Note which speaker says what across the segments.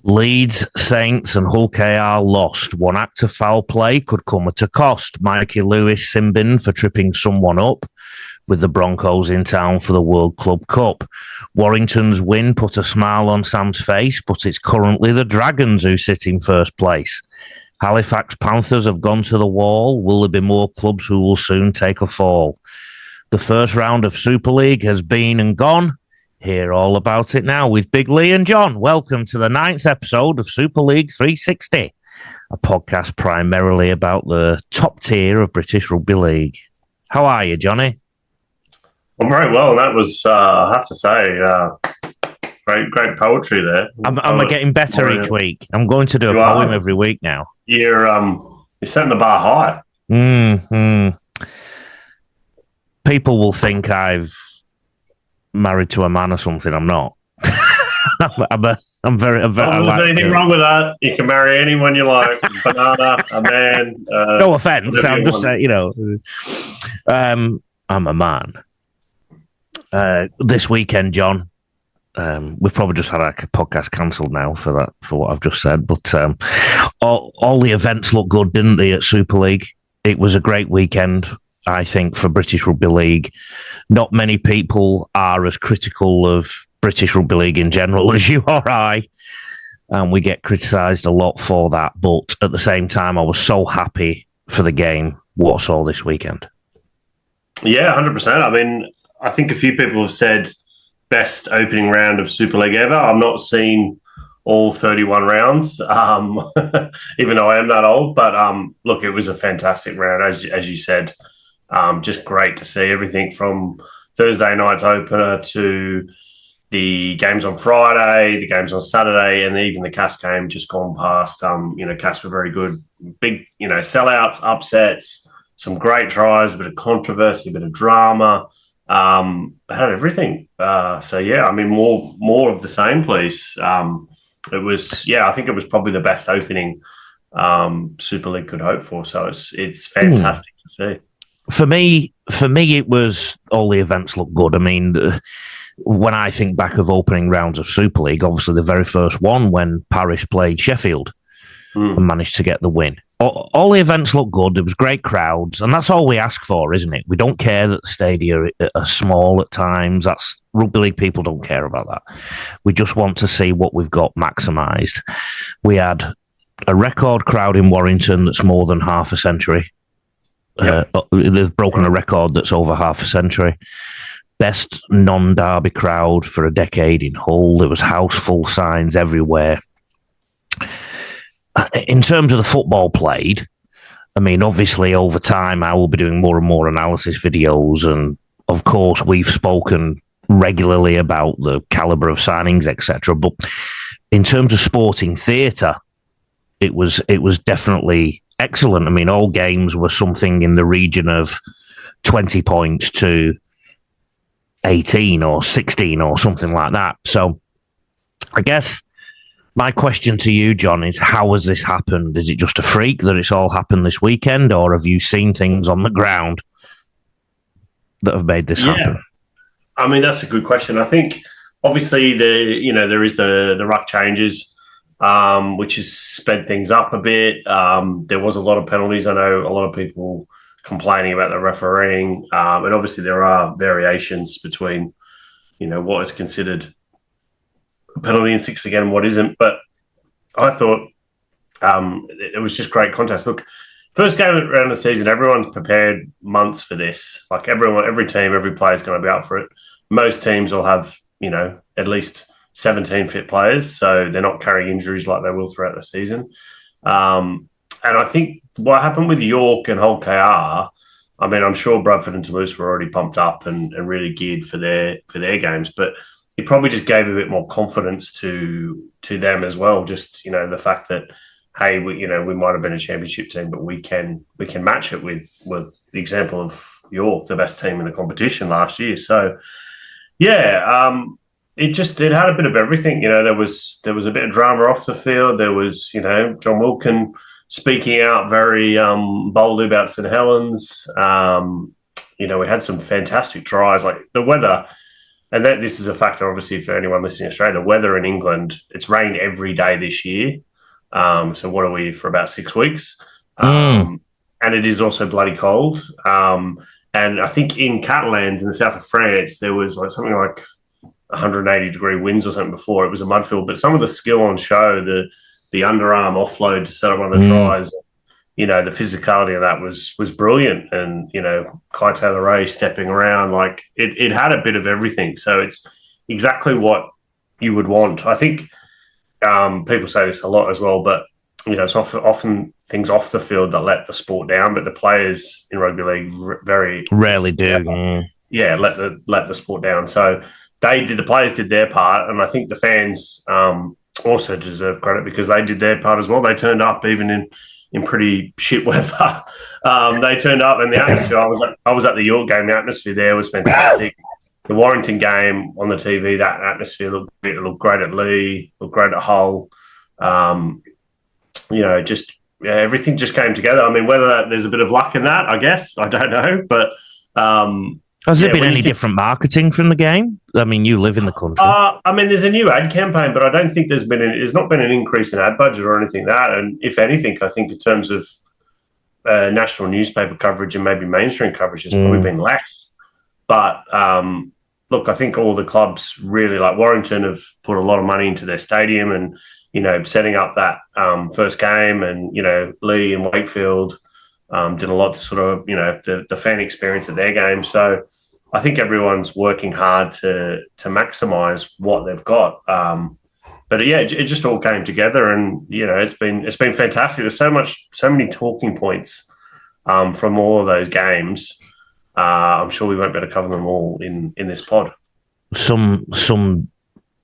Speaker 1: Leeds, Saints and Hull KR lost. One act of foul play could come at a cost. Mikey Lewis sin-binned for tripping someone up, with the Broncos in town for the World Club Cup. Warrington's win put a smile on Sam's face, but it's currently the Dragons who sit in first place. Halifax Panthers have gone to the wall. Will there be more clubs who will soon take a fall? The first round of Super League has been and gone. Hear all about it now with Big Lee and John. Welcome to the 9th episode of Super League 360, a podcast primarily about the top tier of British Rugby League. How are you, Johnny?
Speaker 2: I'm very well. That was, I have to say, great poetry there.
Speaker 1: I'm getting better each week. I'm going to do a poem every week now.
Speaker 2: You're setting the bar high.
Speaker 1: Mm-hmm. People will think I've married to a man or something. I'm not. I'm very.
Speaker 2: There's anything wrong with that. You can marry anyone you like. Banana, a man.
Speaker 1: No offense. I'm just saying. I'm a man. This weekend, John. We've probably just had our podcast cancelled now for what I've just said. But all the events looked good, didn't they? At Super League, it was a great weekend. I think for British Rugby League, not many people are as critical of British Rugby League in general as you or I, and we get criticised a lot for that. But at the same time, I was so happy for the game what I saw this weekend.
Speaker 2: Yeah, 100%. I mean, I think a few people have said best opening round of Super League ever. I've not seen all 31 rounds, even though I am that old. But look, it was a fantastic round, as you said. Just great to see everything from Thursday night's opener to the games on Friday, the games on Saturday, and even the Cas game just gone past. Cas were very good. Big, sellouts, upsets, some great tries, a bit of controversy, a bit of drama. Had everything. More of the same, please. It was, I think it was probably the best opening Super League could hope for. So it's fantastic to see.
Speaker 1: For me, it was all the events look good. I mean, when I think back of opening rounds of Super League, obviously the very first one when Paris played Sheffield and managed to get the win. All the events look good. There was great crowds, and that's all we ask for, isn't it? We don't care that the stadia are small at times. That's Rugby League people don't care about that. We just want to see what we've got maximised. We had a record crowd in Warrington that's more than half a century. Yep. They've broken a record that's over half a century. Best non-derby crowd for a decade in Hull. There was house full signs everywhere. In terms of the football played, I mean, obviously over time I will be doing more and more analysis videos, and of course we've spoken regularly about the calibre of signings, etc. But in terms of sporting theatre, it was definitely excellent. I mean, all games were something in the region of 20 points to 18 or 16 or something like that. So I guess my question to you, John, is how has this happened? Is it just a freak that it's all happened this weekend, or have you seen things on the ground that have made this happen?
Speaker 2: I mean, that's a good question. I think obviously there is the ruck changes, which has sped things up a bit. There was a lot of penalties. I know a lot of people complaining about the refereeing, and obviously there are variations between, what is considered a penalty in six again and what isn't. But I thought it was just great contest. Look, first game around the season, everyone's prepared months for this. Like every team, every player is going to be out for it. Most teams will have, at least 17 fit players, so they're not carrying injuries like they will throughout the season. And I think what happened with York and Hull KR, I mean, I'm sure Bradford and Toulouse were already pumped up and really geared for their games, but it probably just gave a bit more confidence to them as well. Just, the fact that, hey, we might have been a championship team, but we can match it with the example of York, the best team in the competition last year. So, it had a bit of everything. There was a bit of drama off the field. There was, John Wilkin speaking out very boldly about St Helens. We had some fantastic tries. Like the weather and this is a factor, obviously, for anyone listening in Australia. The weather in England, it's rained every day this year. So what are we for about 6 weeks? And it is also bloody cold. And I think in Catalans in the south of France, there was something like 180-degree winds or something before. It was a mud field, but some of the skill on show, the underarm offload to set up on the tries, the physicality of that was brilliant. And, Kai Taylor-Ray stepping around, it had a bit of everything. So it's exactly what you would want. I think people say this a lot as well, but, it's often things off the field that let the sport down, but the players in rugby league very
Speaker 1: rarely do.
Speaker 2: Let the sport down. So the players did their part, and I think the fans also deserve credit because they did their part as well. They turned up even in pretty shit weather. They turned up, and the atmosphere. I was at the York game. The atmosphere there was fantastic. The Warrington game on the TV, that atmosphere looked great at Lee, looked great at Hull. Everything just came together. I mean, whether there's a bit of luck in that, I guess, I don't know. But
Speaker 1: has there been any different marketing from the game? I mean, you live in the country.
Speaker 2: There's a new ad campaign, but I don't think there's not been an increase in ad budget or anything like that. And if anything, I think in terms of national newspaper coverage and maybe mainstream coverage, has probably been less. But look, I think all the clubs really, like Warrington, have put a lot of money into their stadium and, setting up that first game, and, Lee and Wakefield did a lot to sort of, the fan experience at their game. So I think everyone's working hard to maximise what they've got. But it just all came together, and it's been fantastic. There's so many talking points from all of those games. I'm sure we won't be able to cover them all in this pod.
Speaker 1: Some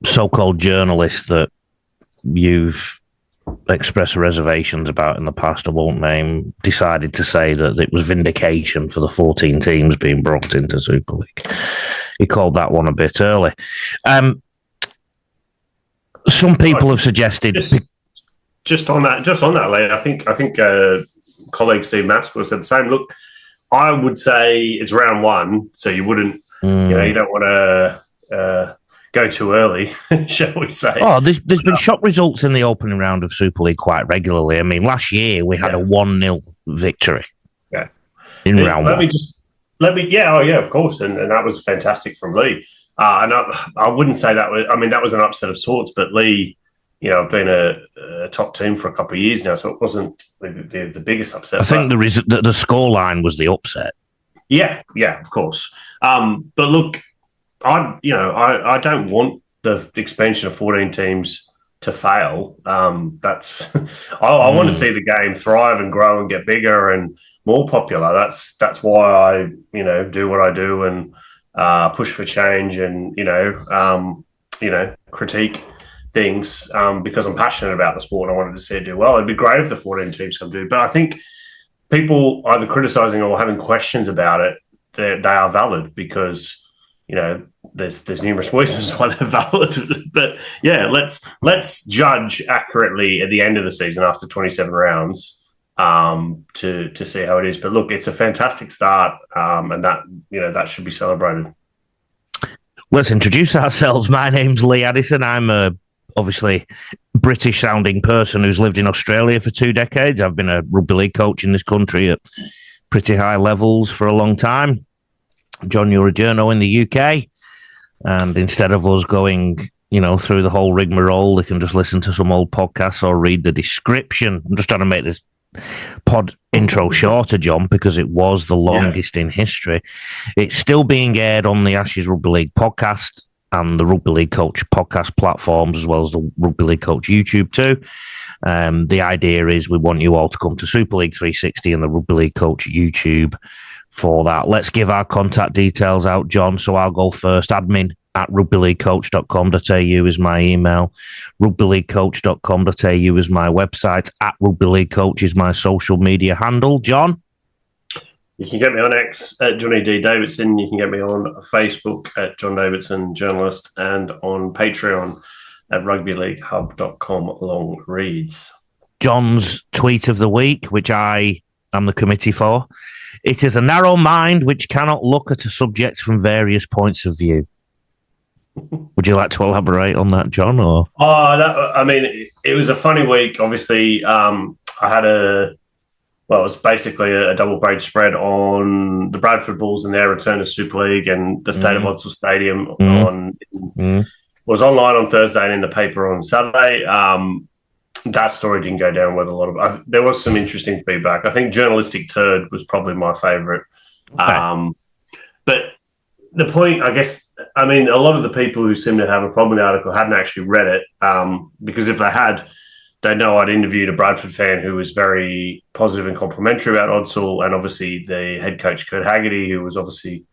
Speaker 1: so-called journalists that you've expressed reservations about in the past, I won't name, decided to say that it was vindication for the 14 teams being brought into Super League. He called that one a bit early. Some people have suggested
Speaker 2: just on that, Lee. I think colleague Steve Maxwell said the same. Look, I would say it's round one, so you wouldn't, you don't want to go too early, shall we say?
Speaker 1: Oh, there's been shock results in the opening round of Super League quite regularly. I mean, last year we had a 1-0 victory.
Speaker 2: Yeah,
Speaker 1: in round one.
Speaker 2: Of course, and that was fantastic from Lee. And I wouldn't say that was. I mean, that was an upset of sorts, but Lee, have been a top team for a couple of years now, so it wasn't the biggest upset.
Speaker 1: I think the scoreline was the upset.
Speaker 2: Yeah, of course. But look, I don't want the expansion of 14 tems to fail. I want to see the game thrive and grow and get bigger and more popular. That's why I do what I do and push for change and critique things because I'm passionate about the sport and I wanted to see it do well. It'd be great if the 14 teams come do, but I think people either criticising or having questions about it, they are valid because there's numerous reasons why they're valid. But yeah, let's judge accurately at the end of the season after 27 rounds to see how it is. But look, it's a fantastic start, and that should be celebrated.
Speaker 1: Let's introduce ourselves. My name's Lee Addison. I'm a obviously British-sounding person who's lived in Australia for 2 decades. I've been a rugby league coach in this country at pretty high levels for a long time. John, you're a journo in the UK, and instead of us going, through the whole rigmarole, they can just listen to some old podcasts or read the description. I'm just trying to make this pod intro shorter, John, because it was the longest in history. It's still being aired on the Ashes Rugby League podcast and the Rugby League Coach podcast platforms, as well as the Rugby League Coach YouTube too. The idea is we want you all to come to Super League 360 and the Rugby League Coach YouTube for that. Let's give our contact details out, John. So I'll go first. admin@rugbyleaguecoach.com.au is my email. rugbyleaguecoach.com.au is my website. @rugbyleaguecoach is my social media handle. John?
Speaker 2: You can get me on X at Johnny D. Davidson. You can get me on Facebook at John Davidson Journalist and on Patreon at rugbyleaguehub.com long reads.
Speaker 1: John's tweet of the week, which I am the committee for. It is a narrow mind which cannot look at a subject from various points of view. Would you like to elaborate on that, John? Or
Speaker 2: it was a funny week. Obviously, I had it was basically a double page spread on the Bradford Bulls and their return to Super League and the state of Odsal Stadium was online on Thursday and in the paper on Saturday. That story didn't go down with a lot of. There was some interesting feedback. I think journalistic turd was probably my favourite. Okay. But the point, I guess, a lot of the people who seem to have a problem with the article hadn't actually read it because if they had, they know I'd interviewed a Bradford fan who was very positive and complimentary about Odsal, and obviously the head coach, Kurt Haggerty, who was obviously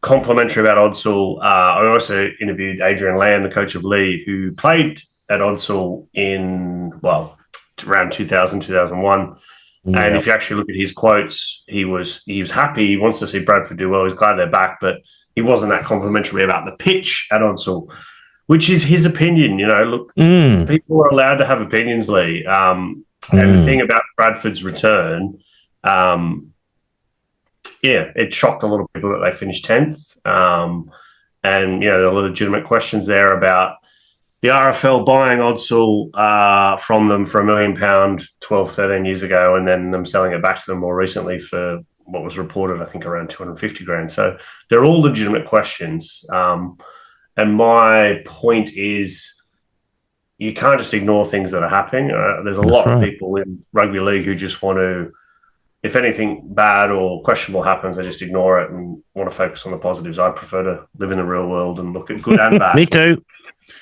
Speaker 2: complimentary about Odsal. I also interviewed Adrian Lam, the coach of Lee, who played at Odsal in, around 2000, 2001. Yeah. And if you actually look at his quotes, he was happy. He wants to see Bradford do well. He's glad they're back, but he wasn't that complimentary about the pitch at Odsal, which is his opinion. Look, people are allowed to have opinions, Lee. And the thing about Bradford's return, it shocked a lot of people that they finished 10th. And, there are legitimate questions there about the RFL buying Odsal from them for £1 million 12, 13 years ago, and then them selling it back to them more recently for what was reported, I think, around 250 grand. So they're all legitimate questions. And my point is you can't just ignore things that are happening. There's a lot of people in rugby league who just want to, if anything bad or questionable happens, they just ignore it and want to focus on the positives. I prefer to live in the real world and look at good and bad.
Speaker 1: Me too.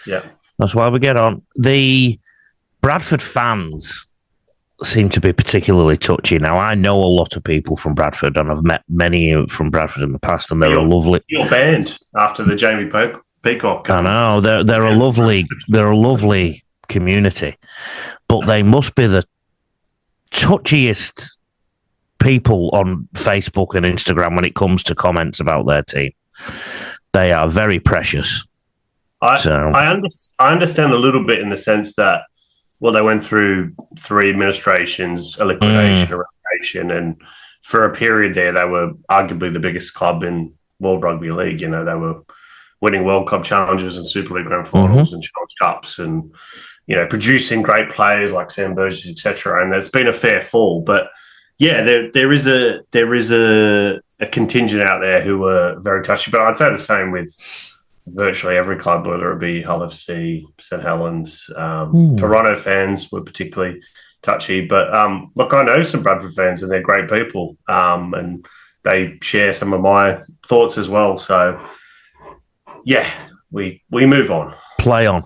Speaker 2: Yeah.
Speaker 1: That's why we get on. The Bradford fans seem to be particularly touchy. Now, I know a lot of people from Bradford, and I've met many from Bradford in the past, and they're a lovely...
Speaker 2: You're banned after the Jamie Peacock.
Speaker 1: I know. They're a lovely community, but they must be the touchiest people on Facebook and Instagram when it comes to comments about their team. They are very precious.
Speaker 2: I understand a little bit in the sense that, they went through 3 administrations, a liquidation, a relegation, and for a period there, they were arguably the biggest club in World Rugby League. They were winning World Cup challenges and Super League Grand Finals and Challenge Cups and, producing great players like Sam Burgess, etc. And there's been a fair fall. But, there is a contingent out there who are very touchy. But I'd say the same with virtually every club, whether it be Hull FC, St Helens, Toronto fans were particularly touchy. But look, I know some Bradford fans and they're great people, and they share some of my thoughts as well. So, we move on.
Speaker 1: Play on.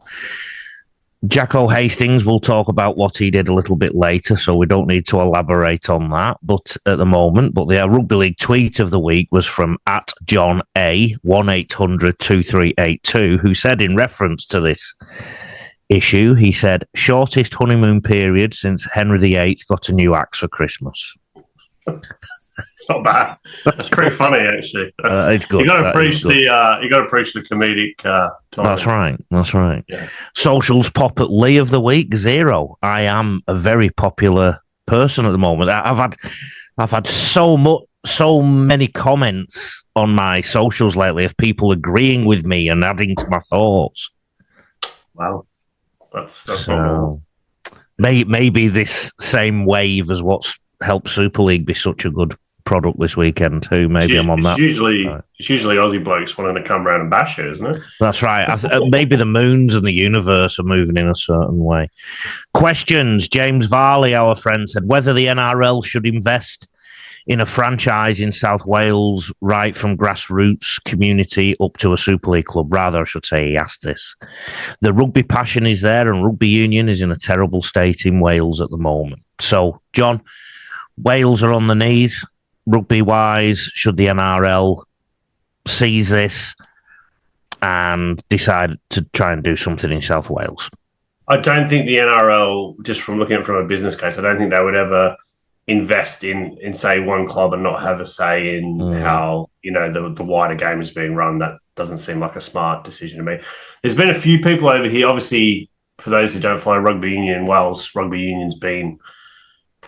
Speaker 1: Jacko Hastings will talk about what he did a little bit later, so we don't need to elaborate on that. But at the moment, the Rugby League tweet of the week was from @John A 1800-2382, who said in reference to this issue, he said, "Shortest honeymoon period since Henry VIII got a new axe for Christmas."
Speaker 2: It's not bad. That's pretty funny, actually.
Speaker 1: It's good.
Speaker 2: You got to preach the comedic. Timing.
Speaker 1: That's right.
Speaker 2: Yeah.
Speaker 1: Socials pop at Lee of the week 0. I am a very popular person at the moment. I've had so many comments on my socials lately of people agreeing with me and adding to my thoughts.
Speaker 2: Wow, that's normal.
Speaker 1: Maybe this same wave is what's helped Super League be such a good product this weekend too. Maybe I'm on that.
Speaker 2: It's usually Aussie blokes wanting to come around and bash it, isn't it?
Speaker 1: That's right. Maybe the moons and the universe are moving in a certain way. Questions. James Varley, our friend, said whether the NRL should invest in a franchise in South Wales, right from grassroots community up to a Super League club. Rather, I should say, he asked this. The rugby passion is there, and rugby union is in a terrible state in Wales at the moment. So, John, Wales are on the knees, rugby-wise. Should the NRL seize this and decide to try and do something in South Wales?
Speaker 2: I don't think the NRL, just from looking at it from a business case, I don't think they would ever invest in say, one club and not have a say in how, the wider game is being run. That doesn't seem like a smart decision to me. There's been a few people over here, obviously, for those who don't follow rugby union in Wales, rugby union's been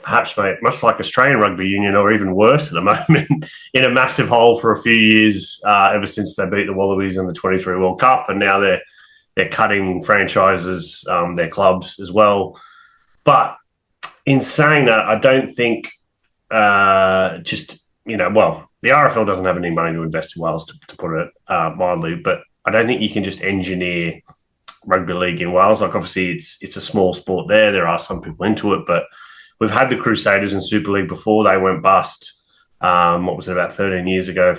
Speaker 2: perhaps, mate, much like Australian rugby union, or even worse at the moment, in a massive hole for a few years ever since they beat the Wallabies in the 23 World Cup, and now they're cutting franchises, their clubs as well. But in saying that, I don't think the RFL doesn't have any money to invest in Wales, to put it mildly, but I don't think you can just engineer rugby league in Wales. Like, obviously, it's a small sport there. There are some people into it, but we've had the Crusaders in Super League before they went bust. What was it, about 14 years ago?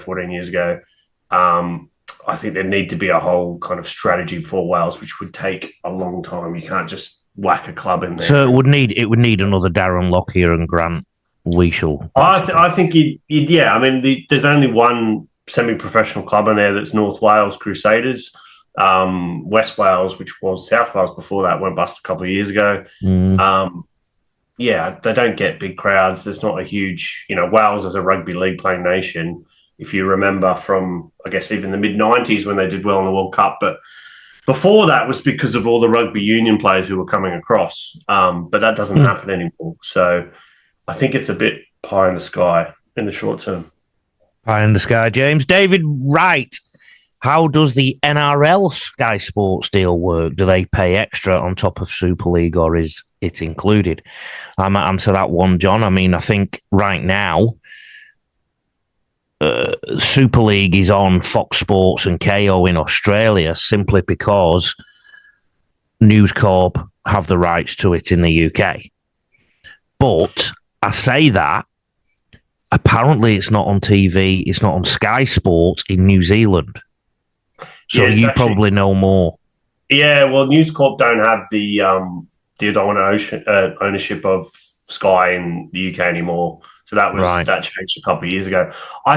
Speaker 2: I think there need to be a whole kind of strategy for Wales, which would take a long time. You can't just whack a club in there.
Speaker 1: So it would need another Darren Lockyer and Grant Weishall.
Speaker 2: I think I mean, there's only one semi-professional club in there that's North Wales Crusaders. West Wales, which was South Wales before that, went bust a couple of years ago. They don't get big crowds. There's not a huge, Wales as a rugby league playing nation, if you remember from, I guess, even the mid-90s when they did well in the World Cup. But before that was because of all the rugby union players who were coming across. But that doesn't happen anymore. So I think it's a bit pie in the sky in the short term.
Speaker 1: Pie in the sky, James. David Wright, how does the NRL Sky Sports deal work? Do they pay extra on top of Super League, or is it included? I might answer that one, John. I mean, I think right now, Super League is on Fox Sports and KO in Australia simply because News Corp have the rights to it in the UK. But I say that, apparently it's not on TV, it's not on Sky Sports in New Zealand. So you probably know more.
Speaker 2: Yeah, well, News Corp don't have the ownership of Sky in the UK anymore. So that changed a couple of years ago. I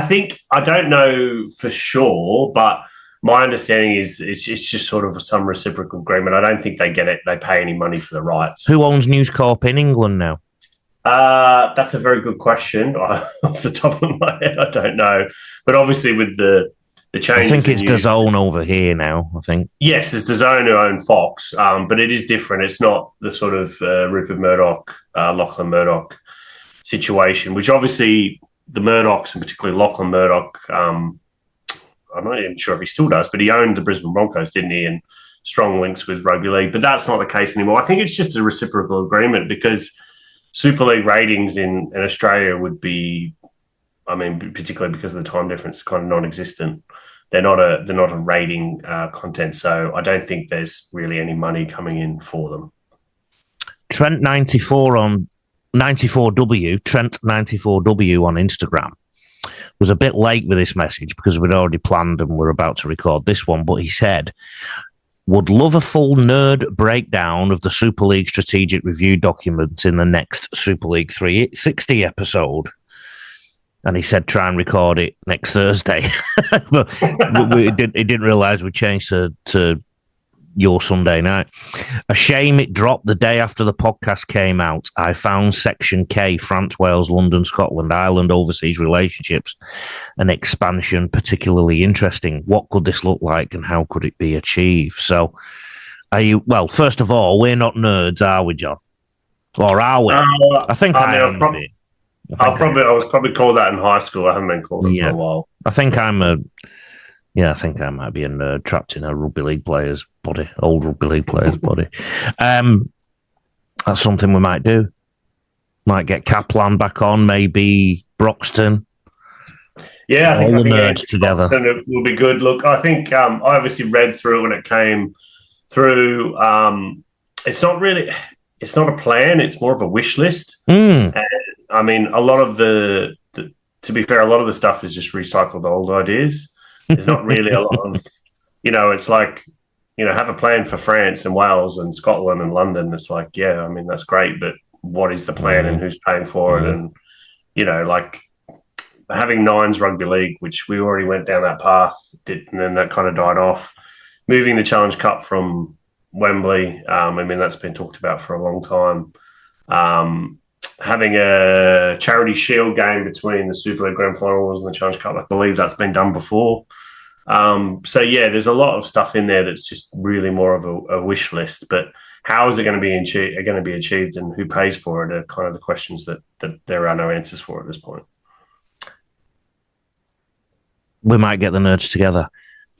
Speaker 2: don't know for sure, but my understanding is it's just sort of some reciprocal agreement. I don't think they pay any money for the rights.
Speaker 1: Who owns News Corp in England now?
Speaker 2: That's a very good question. Off the top of my head, I don't know. But obviously with the changes,
Speaker 1: I think it's DAZN over here now, I think.
Speaker 2: Yes, it's DAZN who own Fox, but it is different. It's not the sort of Rupert Murdoch, Lachlan Murdoch situation, which obviously the Murdochs, and particularly Lachlan Murdoch, I'm not even sure if he still does, but he owned the Brisbane Broncos, didn't he? And strong links with rugby league. But that's not the case anymore. I think it's just a reciprocal agreement because Super League ratings in Australia would be, I mean, particularly because of the time difference, kind of non-existent. They're not a rating content, so I don't think there's really any money coming in for them.
Speaker 1: Trent 94 on 94W, Trent 94W on Instagram was a bit late with this message because we'd already planned and we're about to record this one, but he said, would love a full nerd breakdown of the Super League strategic review document in the next Super League 360 episode. And he said, try and record it next Thursday. But he didn't realise we changed to your Sunday night. A shame it dropped the day after the podcast came out. I found Section K, France, Wales, London, Scotland, Ireland, overseas relationships, and expansion particularly interesting. What could this look like and how could it be achieved? So, well, first of all, we're not nerds, are we, John? Or are we? I think I am a bit.
Speaker 2: I was probably called that in high school. I haven't been called it for a while.
Speaker 1: I think I might be a nerd trapped in a rugby league player's body, old rugby league player's body. That's something we might do. Might get Kaplan back on, maybe Broxton.
Speaker 2: Yeah, I think
Speaker 1: all the nerds together.
Speaker 2: It will be good. Look, I think I obviously read through it when it came through. It's not a plan. It's more of a wish list. And, I mean, a lot of to be fair, a lot of the stuff is just recycled old ideas. There's not really a lot of, it's like, have a plan for France and Wales and Scotland and London. It's like, yeah, I mean, that's great, but what is the plan and who's paying for it? And, like having Nines Rugby League, which we already went down that path, and then that kind of died off. Moving the Challenge Cup from Wembley, I mean, that's been talked about for a long time. Having a charity shield game between the Super League Grand Finals and the Challenge Cup, I believe that's been done before. So, yeah, there's a lot of stuff in there that's just really more of a wish list. But how is it going to be achieved, and who pays for it are kind of the questions that there are no answers for at this point.
Speaker 1: We might get the nerds together.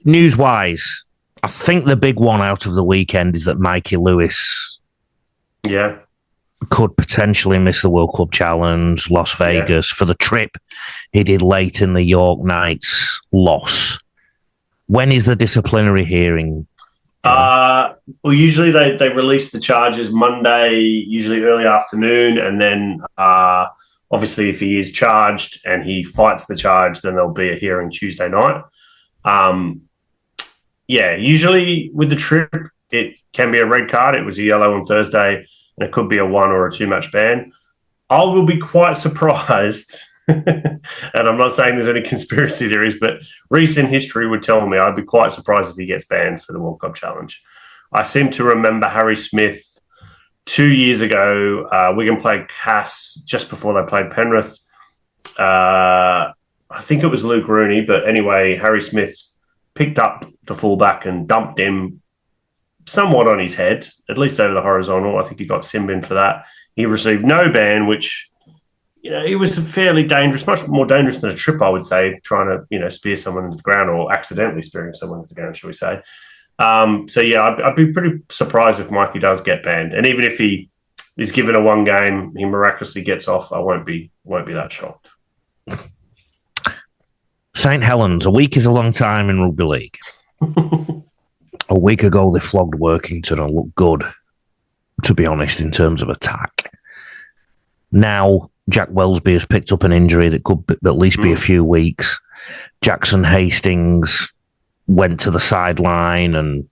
Speaker 1: News-wise, I think the big one out of the weekend is that Mikey Lewis could potentially miss the World Club Challenge, Las Vegas, for the trip he did late in the York Knights loss. When is the disciplinary hearing?
Speaker 2: Well, usually they release the charges Monday, usually early afternoon, and then obviously if he is charged and he fights the charge, then there'll be a hearing Tuesday night. Usually with the trip, it can be a red card. It was a yellow on Thursday, and it could be a 1 or a 2 match ban. I will be quite surprised, and I'm not saying there's any conspiracy theories, but recent history would tell me I'd be quite surprised if he gets banned for the World Cup Challenge. I seem to remember Harry Smith 2 years ago. Wigan played Cass just before they played Penrith. I think it was Luke Rooney, but anyway, Harry Smith picked up the fullback and dumped him somewhat on his head, at least over the horizontal. I think he got sin-bin for that. He received no ban, which, it was fairly dangerous, much more dangerous than a trip, I would say, trying to, spear someone into the ground or accidentally spearing someone into the ground, shall we say. I'd be pretty surprised if Mikey does get banned. And even if he is given a 1 game, he miraculously gets off, I won't be that shocked.
Speaker 1: St. Helens, a week is a long time in rugby league. A week ago, they flogged Workington and looked good, to be honest, in terms of attack. Now, Jack Wellesby has picked up an injury that could at least be a few weeks. Jackson Hastings went to the sideline and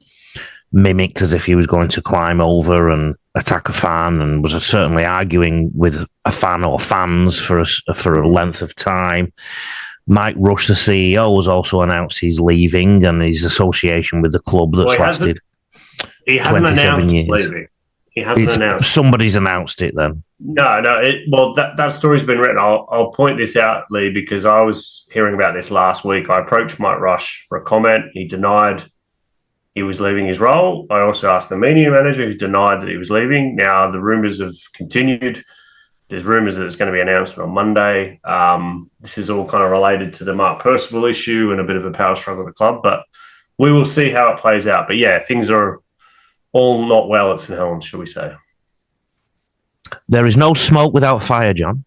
Speaker 1: mimicked as if he was going to climb over and attack a fan, and was certainly arguing with a fan or fans for a length of time. Mike Rush, the CEO, has also announced he's leaving, and his association with the club that's lasted 27 years. He's leaving.
Speaker 2: He hasn't announced.
Speaker 1: Somebody's announced it then.
Speaker 2: No. That story's been written. I'll point this out, Lee, because I was hearing about this last week. I approached Mike Rush for a comment. He denied he was leaving his role. I also asked the media manager, who denied that he was leaving. Now, the rumours have continued. There's rumours that it's going to be an announcement on Monday. This is all kind of related to the Mark Percival issue and a bit of a power struggle at the club, but we will see how it plays out. But yeah, things are all not well at St. Helens, shall we say.
Speaker 1: There is no smoke without fire, John.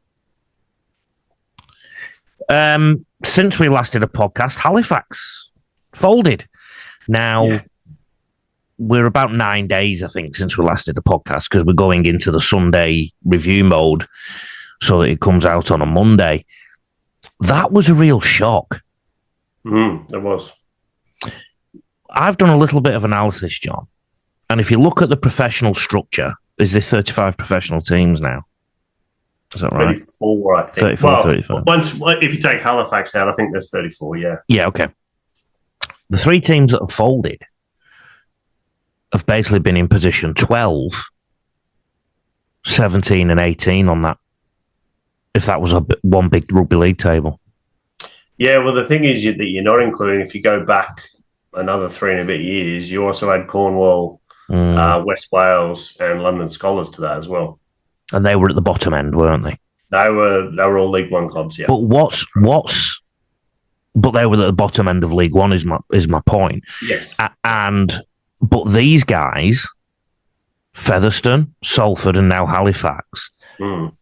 Speaker 1: Since we last did a podcast, Halifax folded. Now, we're about 9 days, I think, since we last did a podcast, because we're going into the Sunday review mode so that it comes out on a Monday. That was a real shock.
Speaker 2: It was.
Speaker 1: I've done a little bit of analysis, John. And if you look at the professional structure, is there 35 professional teams now? Is that right?
Speaker 2: 34, I think.
Speaker 1: 34, 35.
Speaker 2: If you take Halifax out, I think there's 34, yeah.
Speaker 1: Yeah, okay. The 3 teams that have folded have basically been in position 12, 17 and 18 on that, if that was one big rugby league table.
Speaker 2: Yeah, well, the thing is that you're not including, if you go back another 3 and a bit years, you also had Cornwall, West Wales and London Scholars to that as well.
Speaker 1: And they were at the bottom end, weren't they?
Speaker 2: They were all League One clubs, yeah.
Speaker 1: But they were at the bottom end of League One is my point.
Speaker 2: Yes.
Speaker 1: But these guys, Featherstone, Salford, and now Halifax. Well,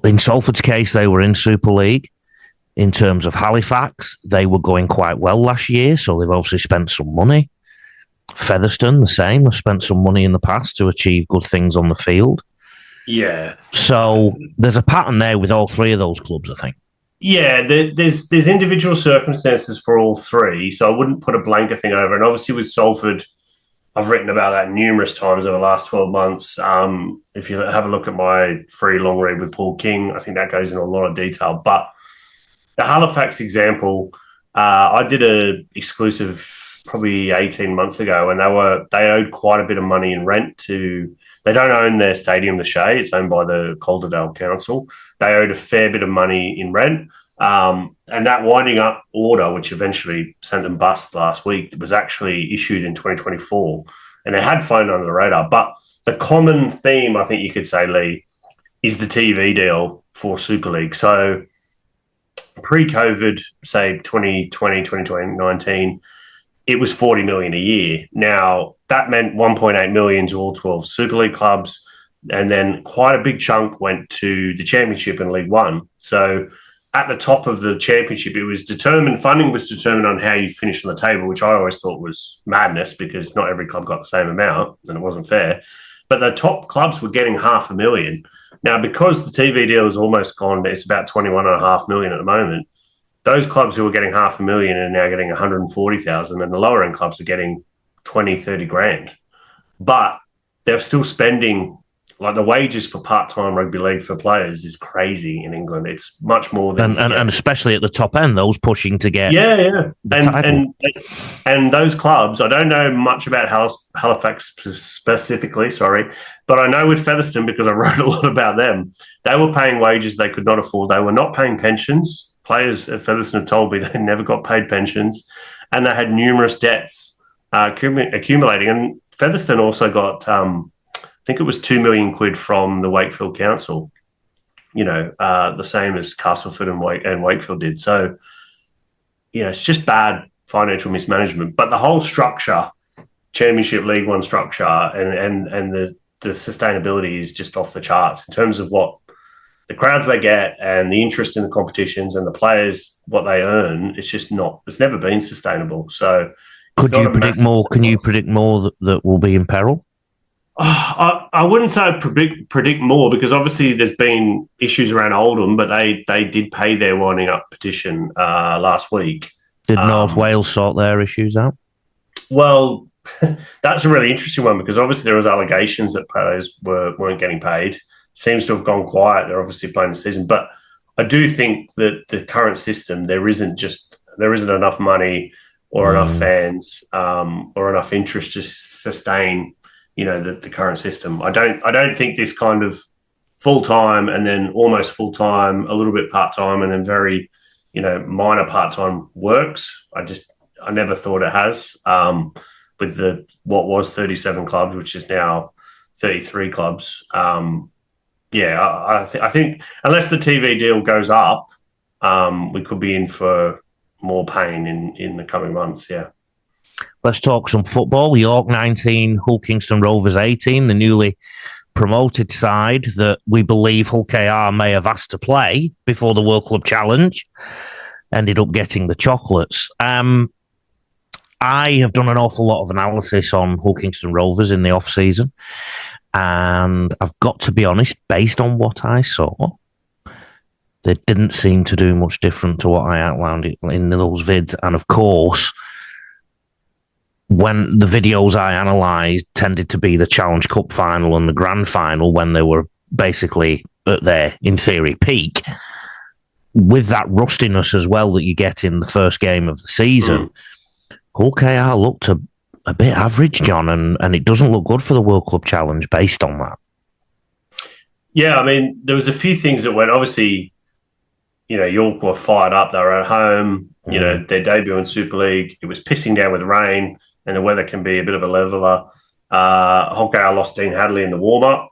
Speaker 1: in Salford's case, they were in Super League. In terms of Halifax, they were going quite well last year, so they've obviously spent some money. Featherstone, the same, have spent some money in the past to achieve good things on the field.
Speaker 2: Yeah.
Speaker 1: So there's a pattern there with all 3 of those clubs, I think.
Speaker 2: Yeah, there's individual circumstances for all 3, so I wouldn't put a blanket thing over. And obviously with Salford, I've written about that numerous times over the last 12 months. If you have a look at my free long read with Paul King, I think that goes into a lot of detail. But the Halifax example, I did an exclusive probably 18 months ago, and they owed quite a bit of money in rent to. They don't own their stadium, the Shea. It's owned by the Calderdale Council. They owed a fair bit of money in rent. And that winding up order, which eventually sent them bust last week, was actually issued in 2024. And it had flown under the radar. But the common theme, I think you could say, Lee, is the TV deal for Super League. So pre-COVID, say 2020, 2019, it was 40 million a year. Now, that meant 1.8 million to all 12 Super League clubs, and then quite a big chunk went to the Championship and League One. So at the top of the Championship, it was determined, funding was determined on how you finished on the table, which I always thought was madness because not every club got the same amount and it wasn't fair. But the top clubs were getting 500,000. Now, because the TV deal is almost gone, it's about 21.5 million at the moment. Those clubs who were getting 500,000 are now getting 140,000, and the lower end clubs are getting 20, 30 grand. But they're still spending, like the wages for part-time rugby league for players is crazy in England. It's much more than...
Speaker 1: And especially at the top end, those pushing to get
Speaker 2: And those clubs, I don't know much about Halifax specifically, but I know with Featherstone, because I wrote a lot about them, they were paying wages they could not afford. They were not paying pensions. Players at Featherstone have told me they never got paid pensions, and they had numerous debts accumulating. And Featherstone also got... I think it was 2 million quid from the Wakefield Council, the same as Castleford and Wakefield did. So, it's just bad financial mismanagement. But the whole structure, Championship, League One structure, and the sustainability is just off the charts in terms of what the crowds they get and the interest in the competitions and the players, what they earn. It's just not, it's never been sustainable. So,
Speaker 1: could you predict more? Can you predict more that will be in peril?
Speaker 2: I wouldn't say predict more, because obviously there's been issues around Oldham, but they did pay their winding up petition last week.
Speaker 1: Did North Wales sort their issues out?
Speaker 2: Well, that's a really interesting one, because obviously there was allegations that players weren't getting paid. Seems to have gone quiet. They're obviously playing the season, but I do think that the current system, there isn't enough money or enough fans or enough interest to sustain the current system. I don't think this kind of full-time and then almost full-time, a little bit part-time and then very, minor part-time works. I never thought it has, with what was 37 clubs, which is now 33 clubs. I think unless the TV deal goes up, we could be in for more pain in the coming months, yeah.
Speaker 1: Let's talk some football. York 19, Hull Kingston Rovers 18, the newly promoted side that we believe Hull KR may have asked to play before the World Club Challenge, ended up getting the chocolates. I have done an awful lot of analysis on Hull Kingston Rovers in the off-season, and I've got to be honest, based on what I saw, they didn't seem to do much different to what I outlined in those vids, and of course, when the videos I analysed tended to be the Challenge Cup final and the Grand Final when they were basically at their, in theory, peak, with that rustiness as well that you get in the first game of the season, Hull KR looked a bit average, John, and it doesn't look good for the World Club Challenge based on that.
Speaker 2: Yeah, I mean, there was a few things that went, obviously, York were fired up. They were at home, their debut in Super League. It was pissing down with rain, and the weather can be a bit of a leveller. Hull KR lost Dean Hadley in the warm-up.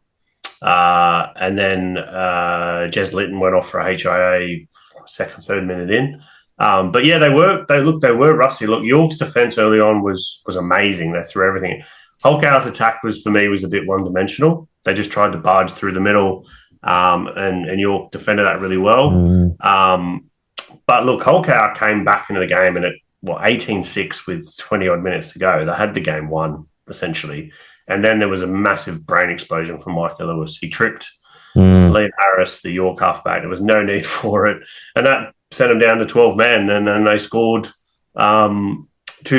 Speaker 2: And then Jez Litton went off for a HIA second, third minute in. But yeah, they were rusty. Look, York's defence early on was amazing. They threw everything. Hull KR's attack was a bit one-dimensional. They just tried to barge through the middle, and York defended that really well. But look, Hull KR came back into the game, and 18-6 with 20-odd minutes to go. They had the game won, essentially. And then there was a massive brain explosion from Mikey Lewis. He tripped Lee Harris, the York halfback. There was no need for it. And that sent them down to 12 men. And then they scored 2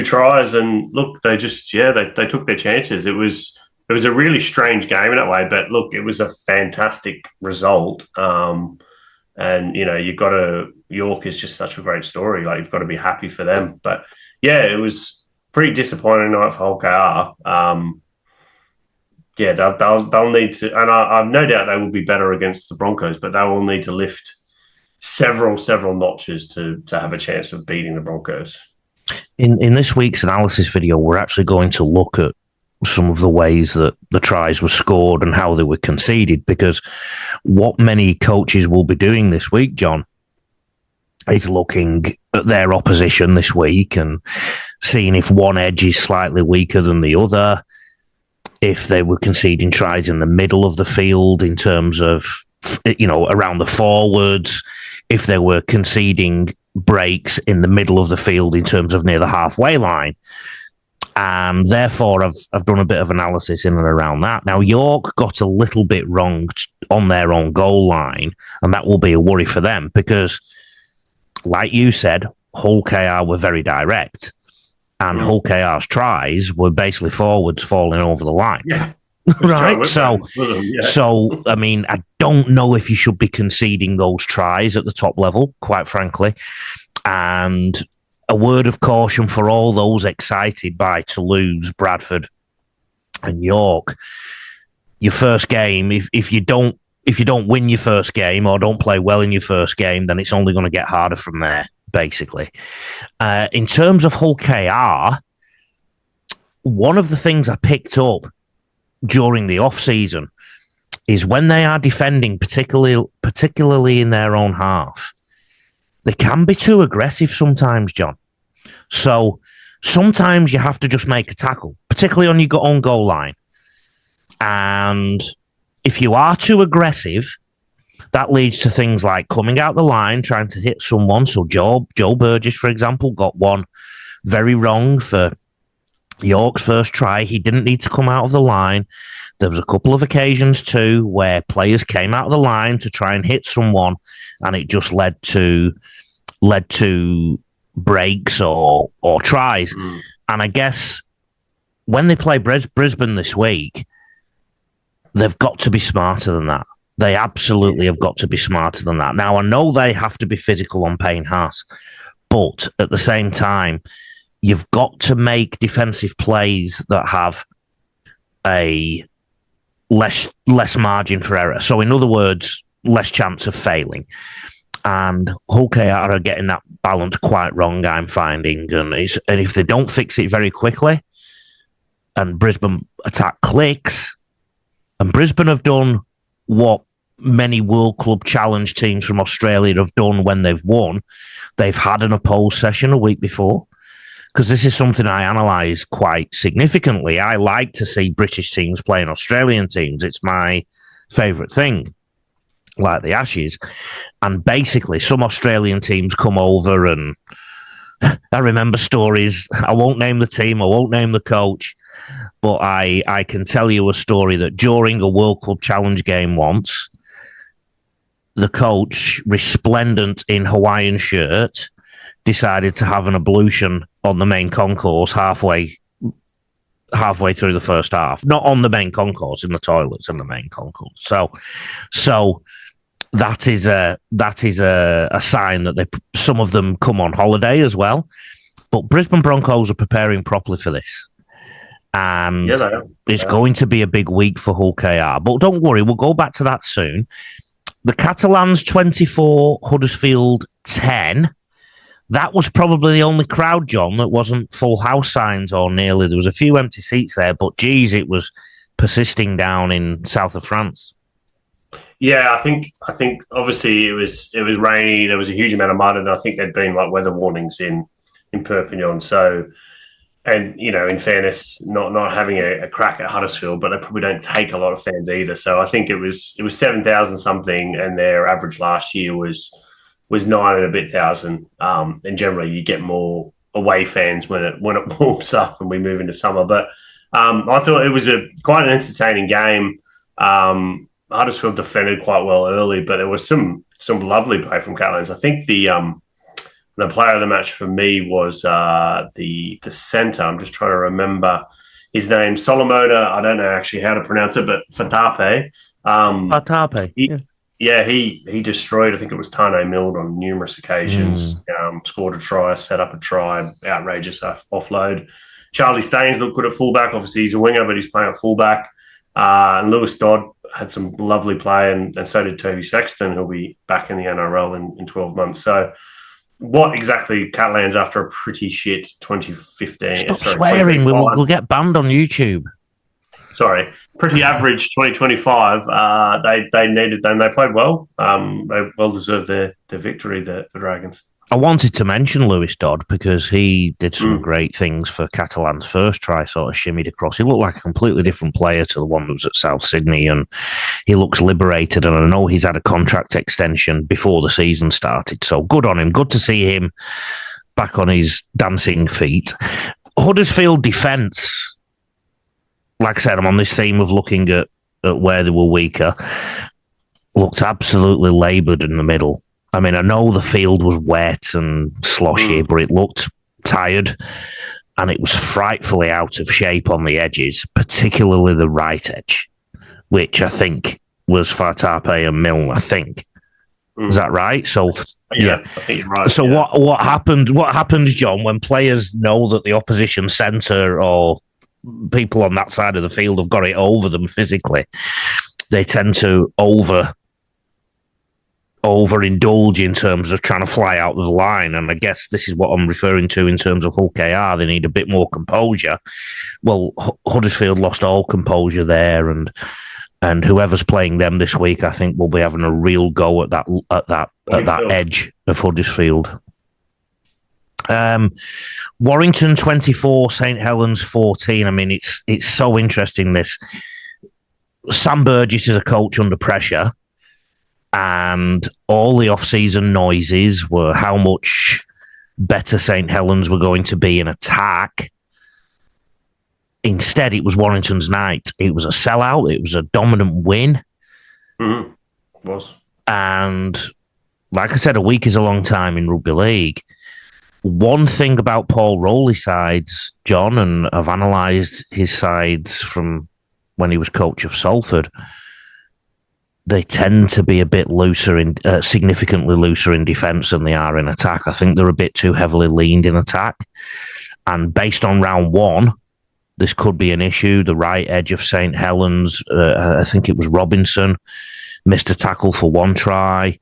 Speaker 2: tries. And look, they just, they took their chances. It was a really strange game in that way. But look, it was a fantastic result. And, you've got to, York is just such a great story. Like, you've got to be happy for them. But yeah, it was pretty disappointing night for Hull KR. They'll need to, and I've no doubt they will be better against the Broncos, but they will need to lift several notches to have a chance of beating the Broncos.
Speaker 1: In this week's analysis video, we're actually going to look at some of the ways that the tries were scored and how they were conceded, because what many coaches will be doing this week, John, is looking at their opposition this week and seeing if one edge is slightly weaker than the other, if they were conceding tries in the middle of the field in terms of, around the forwards, if they were conceding breaks in the middle of the field in terms of near the halfway line. And therefore, I've done a bit of analysis in and around that. Now, York got a little bit wrong on their own goal line, and that will be a worry for them because, like you said, Hull KR were very direct, and Hull KR's tries were basically forwards falling over the line.
Speaker 2: Yeah.
Speaker 1: Right? So, I mean, I don't know if you should be conceding those tries at the top level, quite frankly. And a word of caution for all those excited by Toulouse, Bradford, and York. Your first game, if you don't win your first game or don't play well in your first game, then it's only going to get harder from there, basically. In terms of Hull KR, one of the things I picked up during the off-season is when they are defending, particularly in their own half, they can be too aggressive sometimes, John. So sometimes you have to just make a tackle, particularly on your own goal line. And if you are too aggressive, that leads to things like coming out the line, trying to hit someone. So Joe Burgess, for example, got one very wrong for York's first try. He didn't need to come out of the line. There was a couple of occasions too where players came out of the line to try and hit someone, and it just led to breaks or tries. And I guess when they play Brisbane this week, they've got to be smarter than that. They absolutely have got to be smarter than that. Now, I know they have to be physical on Payne Haas, but at the same time, you've got to make defensive plays that have a less margin for error. So, in other words, less chance of failing. And Hull KR are getting that balance quite wrong, I'm finding. And if they don't fix it very quickly, and Brisbane attack clicks, and Brisbane have done what many World Club Challenge teams from Australia have done when they've won. They've had an opposed session a week before. Because this is something I analyse quite significantly. I like to see British teams playing Australian teams. It's my favourite thing, like the Ashes. And basically, some Australian teams come over, and I remember stories. I won't name the team, I won't name the coach, but I can tell you a story that during a World Club Challenge game once, the coach, resplendent in Hawaiian shirt, decided to have an ablution on the main concourse halfway through the first half. Not on the main concourse, in the toilets in the main concourse. So that is a sign that some of them come on holiday as well. But Brisbane Broncos are preparing properly for this. And it's going to be a big week for Hull KR. But don't worry, we'll go back to that soon. The Catalans 24, Huddersfield 10. That was probably the only crowd, John, that wasn't full house signs or nearly. There was a few empty seats there, but geez, it was persisting down in south of France.
Speaker 2: Yeah, I think obviously it was rainy. There was a huge amount of mud, and I think there'd been like weather warnings in Perpignan. So, and in fairness, not having a crack at Huddersfield, but they probably don't take a lot of fans either. So I think it was 7,000 something, and their average last year was 9 and a bit thousand. And generally, you get more away fans when it warms up and we move into summer. But I thought it was quite an entertaining game. Huddersfield defended quite well early, but there was some lovely play from Catalans. I think the player of the match for me was the centre. I'm just trying to remember his name. Solomona, I don't know actually how to pronounce it, but Fatape.
Speaker 1: Fatape,
Speaker 2: yeah, he destroyed, I think it was Tane Mild on numerous occasions, scored a try, set up a try, outrageous offload. Charlie Staines looked good at fullback. Obviously, he's a winger, but he's playing at fullback. And Lewis Dodd had some lovely play, and so did Toby Sexton, who'll be back in the NRL in 12 months. So what exactly Catalans after a pretty shit 2015?
Speaker 1: Stop swearing. We'll get banned on YouTube.
Speaker 2: pretty average 2025. They needed them. They played well. They well deserved their victory, the Dragons.
Speaker 1: I wanted to mention Lewis Dodd because he did some great things for Catalans' first try, sort of shimmied across. He looked like a completely different player to the one that was at South Sydney, and he looks liberated. And I know he's had a contract extension before the season started, so good on him. Good to see him back on his dancing feet. Huddersfield defence, like I said, I'm on this theme of looking at where they were weaker, looked absolutely laboured in the middle. I mean, I know the field was wet and sloshy, but it looked tired and it was frightfully out of shape on the edges, particularly the right edge, which I think was Fartape and Milne, I think. Is that right? So,
Speaker 2: yeah, I think you're right.
Speaker 1: So what happened? What happens, John, when players know that the opposition centre or people on that side of the field have got it over them physically? They tend to overindulge in terms of trying to fly out of the line. And I guess this is what I'm referring to in terms of Hull KR. They need a bit more composure. Well, Huddersfield lost all composure there, and whoever's playing them this week, I think, will be having a real go at that edge of Huddersfield. Warrington 24, St Helens 14. I mean, it's so interesting, this. Sam Burgess is a coach under pressure, and all the off-season noises were how much better St Helens were going to be in attack. Instead, it was Warrington's night. It was a sellout. It was a dominant win.
Speaker 2: Mm-hmm. It was.
Speaker 1: And like I said, a week is a long time in rugby league. One thing about Paul Rowley's sides, John, and I've analysed his sides from when he was coach of Salford, they tend to be a bit looser, significantly looser in defence than they are in attack. I think they're a bit too heavily leaned in attack. And based on round one, this could be an issue. The right edge of St Helens, I think it was Robinson, missed a tackle for one try.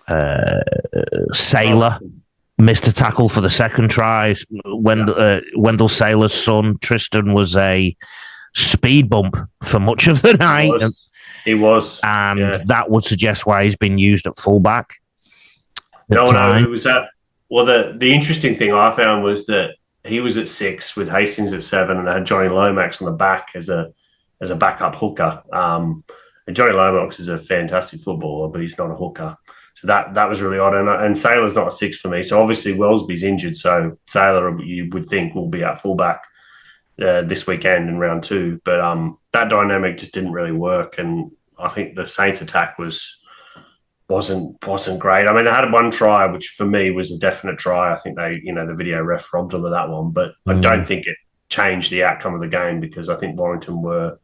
Speaker 1: Saylor missed a tackle for the second try. Wendell Saylor's son, Tristan, was a speed bump for much of the night.
Speaker 2: He was.
Speaker 1: And that would suggest why he's been used at fullback.
Speaker 2: No, it was that. Well, the interesting thing I found was that he was at 6 with Hastings at 7, and they had Johnny Lomax on the back as a backup hooker. And Johnny Lomax is a fantastic footballer, but he's not a hooker. So that was really odd. And Saylor's not a 6 for me. So obviously Wellesby's injured. So Saylor, you would think, will be at fullback this weekend in round 2. But that dynamic just didn't really work. And I think the Saints attack wasn't great. I mean, they had one try, which for me was a definite try. I think the video ref robbed them of that one. But I don't think it changed the outcome of the game, because I think Warrington were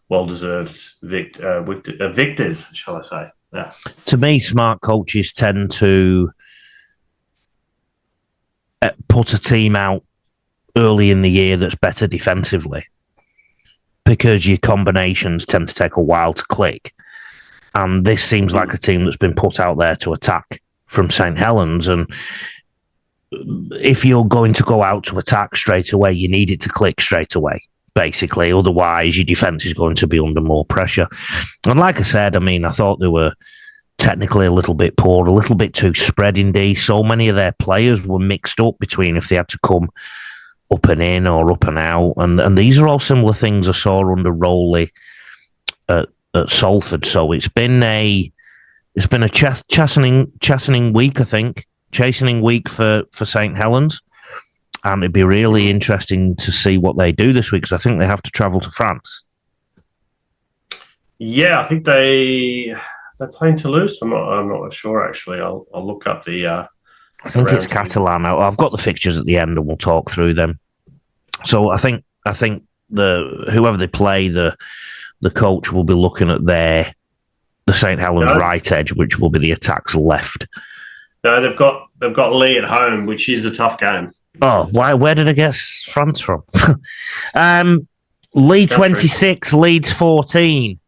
Speaker 2: well-deserved victors, shall I say. Yeah.
Speaker 1: To me, smart coaches tend to put a team out early in the year that's better defensively, because your combinations tend to take a while to click. And this seems like a team that's been put out there to attack from St Helens. And if you're going to go out to attack straight away, you need it to click straight away, basically. Otherwise, your defence is going to be under more pressure. And like I said, I mean, I thought they were technically a little bit poor, a little bit too spread in D. So many of their players were mixed up between if they had to come up and in or up and out. And these are all similar things I saw under Rowley at Salford. So it's been a chastening week, I think. Chastening week for St Helens. And it'd be really interesting to see what they do this week, because I think they have to travel to France.
Speaker 2: Yeah, I think they're playing Toulouse. I'm not sure, actually. I'll look up the.
Speaker 1: I think it's Catalan. I've got the fixtures at the end, and we'll talk through them. So I think whoever they play, the coach will be looking at the St Helens right edge, which will be the attack's left.
Speaker 2: No, they've got Lee at home, which is a tough game.
Speaker 1: Oh, why? Where did I guess France from? Lee 26, Leeds 14.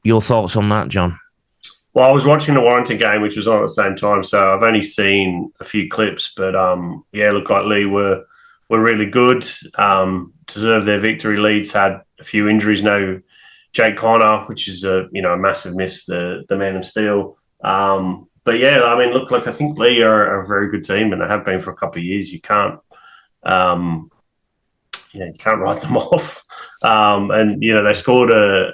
Speaker 1: Your thoughts on that, John?
Speaker 2: Well, I was watching the Warrington game, which was on at the same time, so I've only seen a few clips. But it looked like Lee were were really good, deserved their victory. Leeds had a few injuries. No Jake Connor, which is a massive miss, the man of steel. But yeah, I mean, look, I think Lee are a very good team, and they have been for a couple of years. You can't write them off. And they scored an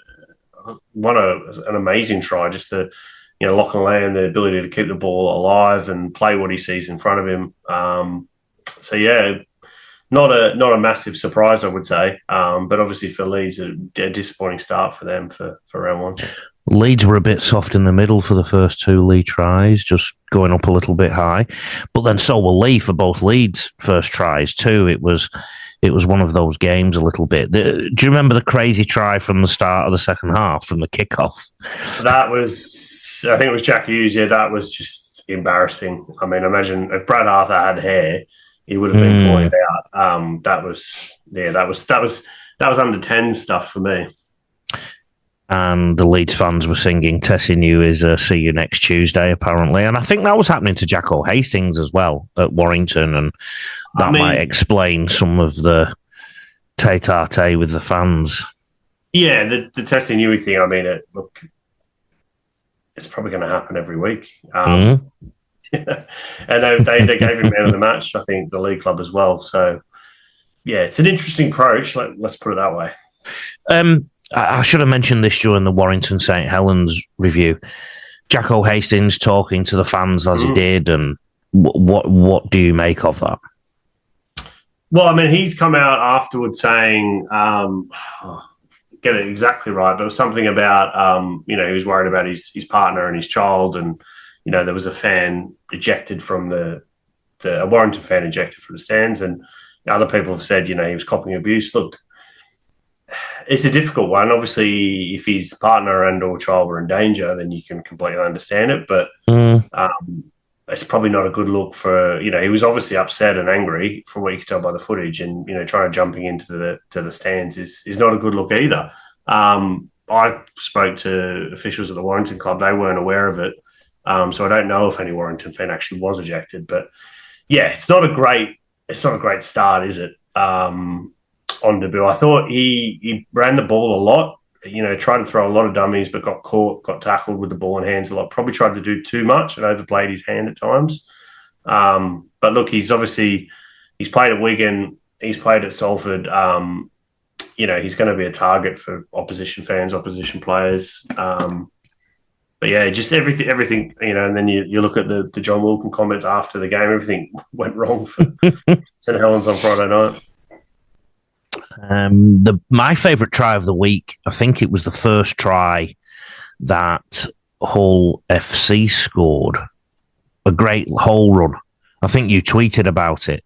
Speaker 2: amazing try just to lock and land, the ability to keep the ball alive and play what he sees in front of him. So yeah, not a massive surprise, I would say. But obviously for Leeds, a disappointing start for them for round one.
Speaker 1: Leeds were a bit soft in the middle for the first two Lee tries, just going up a little bit high. But then so were Lee for both Leeds' first tries too. It was one of those games a little bit. Do you remember the crazy try from the start of the second half, from the kickoff?
Speaker 2: That was, I think it was Jack Hughes. Yeah, that was just embarrassing. I mean, imagine if Brad Arthur had hair, he would have been pointed out. That was under 10 stuff for me.
Speaker 1: And the Leeds fans were singing "Tessin' You" is "See you next Tuesday," apparently. And I think that was happening to Jacko Hastings as well at Warrington, and that might explain some of the tete-a-tete with the fans.
Speaker 2: Yeah, the "Tessin' You" thing, I mean, it's probably going to happen every week. And they gave him man of the match, I think, the league club as well. So, yeah, it's an interesting approach. Let's put it that way.
Speaker 1: I should have mentioned this during the Warrington St Helens review. Jacko Hastings talking to the fans as he did, and what do you make of that?
Speaker 2: Well, I mean, he's come out afterwards saying, get it exactly right, but it was something about, he was worried about his partner and his child, and, there was a fan ejected from a Warrington fan ejected from the stands, and other people have said, he was copying abuse. Look, it's a difficult one. Obviously, if his partner and or child were in danger, then you can completely understand it. But it's probably not a good look for, he was obviously upset and angry from what you can tell by the footage, and, trying to jumping into the stands is not a good look either. I spoke to officials at the Warrington club. They weren't aware of it. So I don't know if any Warrington fan actually was ejected. But yeah, it's not a great start, is it? On debut, I thought he ran the ball a lot, tried to throw a lot of dummies, but got caught, got tackled with the ball in hands a lot, probably tried to do too much and overplayed his hand at times. But look, he's played at Wigan, he's played at Salford. He's going to be a target for opposition fans, opposition players. But yeah, just everything, and then you look at the John Wilkin comments after the game, everything went wrong for St Helens on Friday night.
Speaker 1: My favourite try of the week, I think it was the first try that Hull FC scored. A great Hull run. I think you tweeted about it.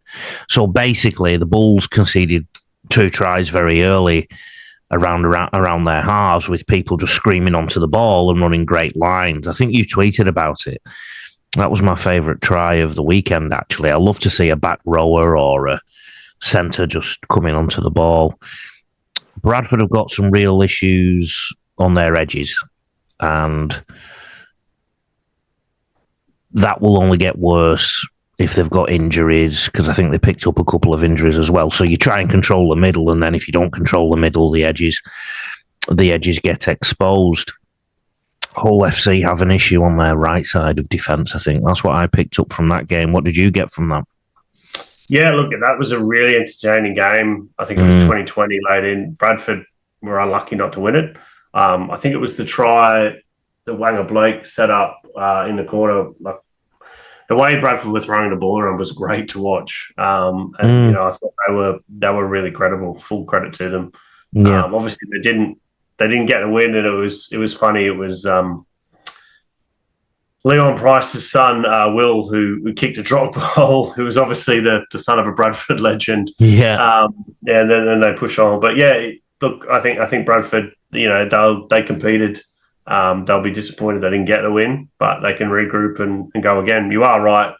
Speaker 1: So basically, the Bulls conceded 2 tries very early around their halves, with people just screaming onto the ball and running great lines. I think you tweeted about it. That was my favourite try of the weekend, actually. I love to see a back rower or a centre just coming onto the ball. Bradford have got some real issues on their edges, and that will only get worse if they've got injuries, because I think they picked up a couple of injuries as well. So you try and control the middle, and then if you don't control the middle, the edges get exposed. Hull FC have an issue on their right side of defence, I think. That's what I picked up from that game. What did you get from that?
Speaker 2: Yeah, look, that was a really entertaining game. I think it was 2020 late in. Bradford were unlucky not to win it. I think it was the try that Wanger Blake set up in the corner. Like, the way Bradford was throwing the ball around was great to watch. I thought they were really credible. Full credit to them.
Speaker 1: Yeah.
Speaker 2: Obviously, they didn't get the win, and it was funny. It was Leon Price's son, Will, who kicked a drop goal, who was obviously the son of a Bradford legend.
Speaker 1: Yeah.
Speaker 2: And then they push on. But yeah, look, I think Bradford, they competed. They'll be disappointed they didn't get the win, but they can regroup and go again. You are right.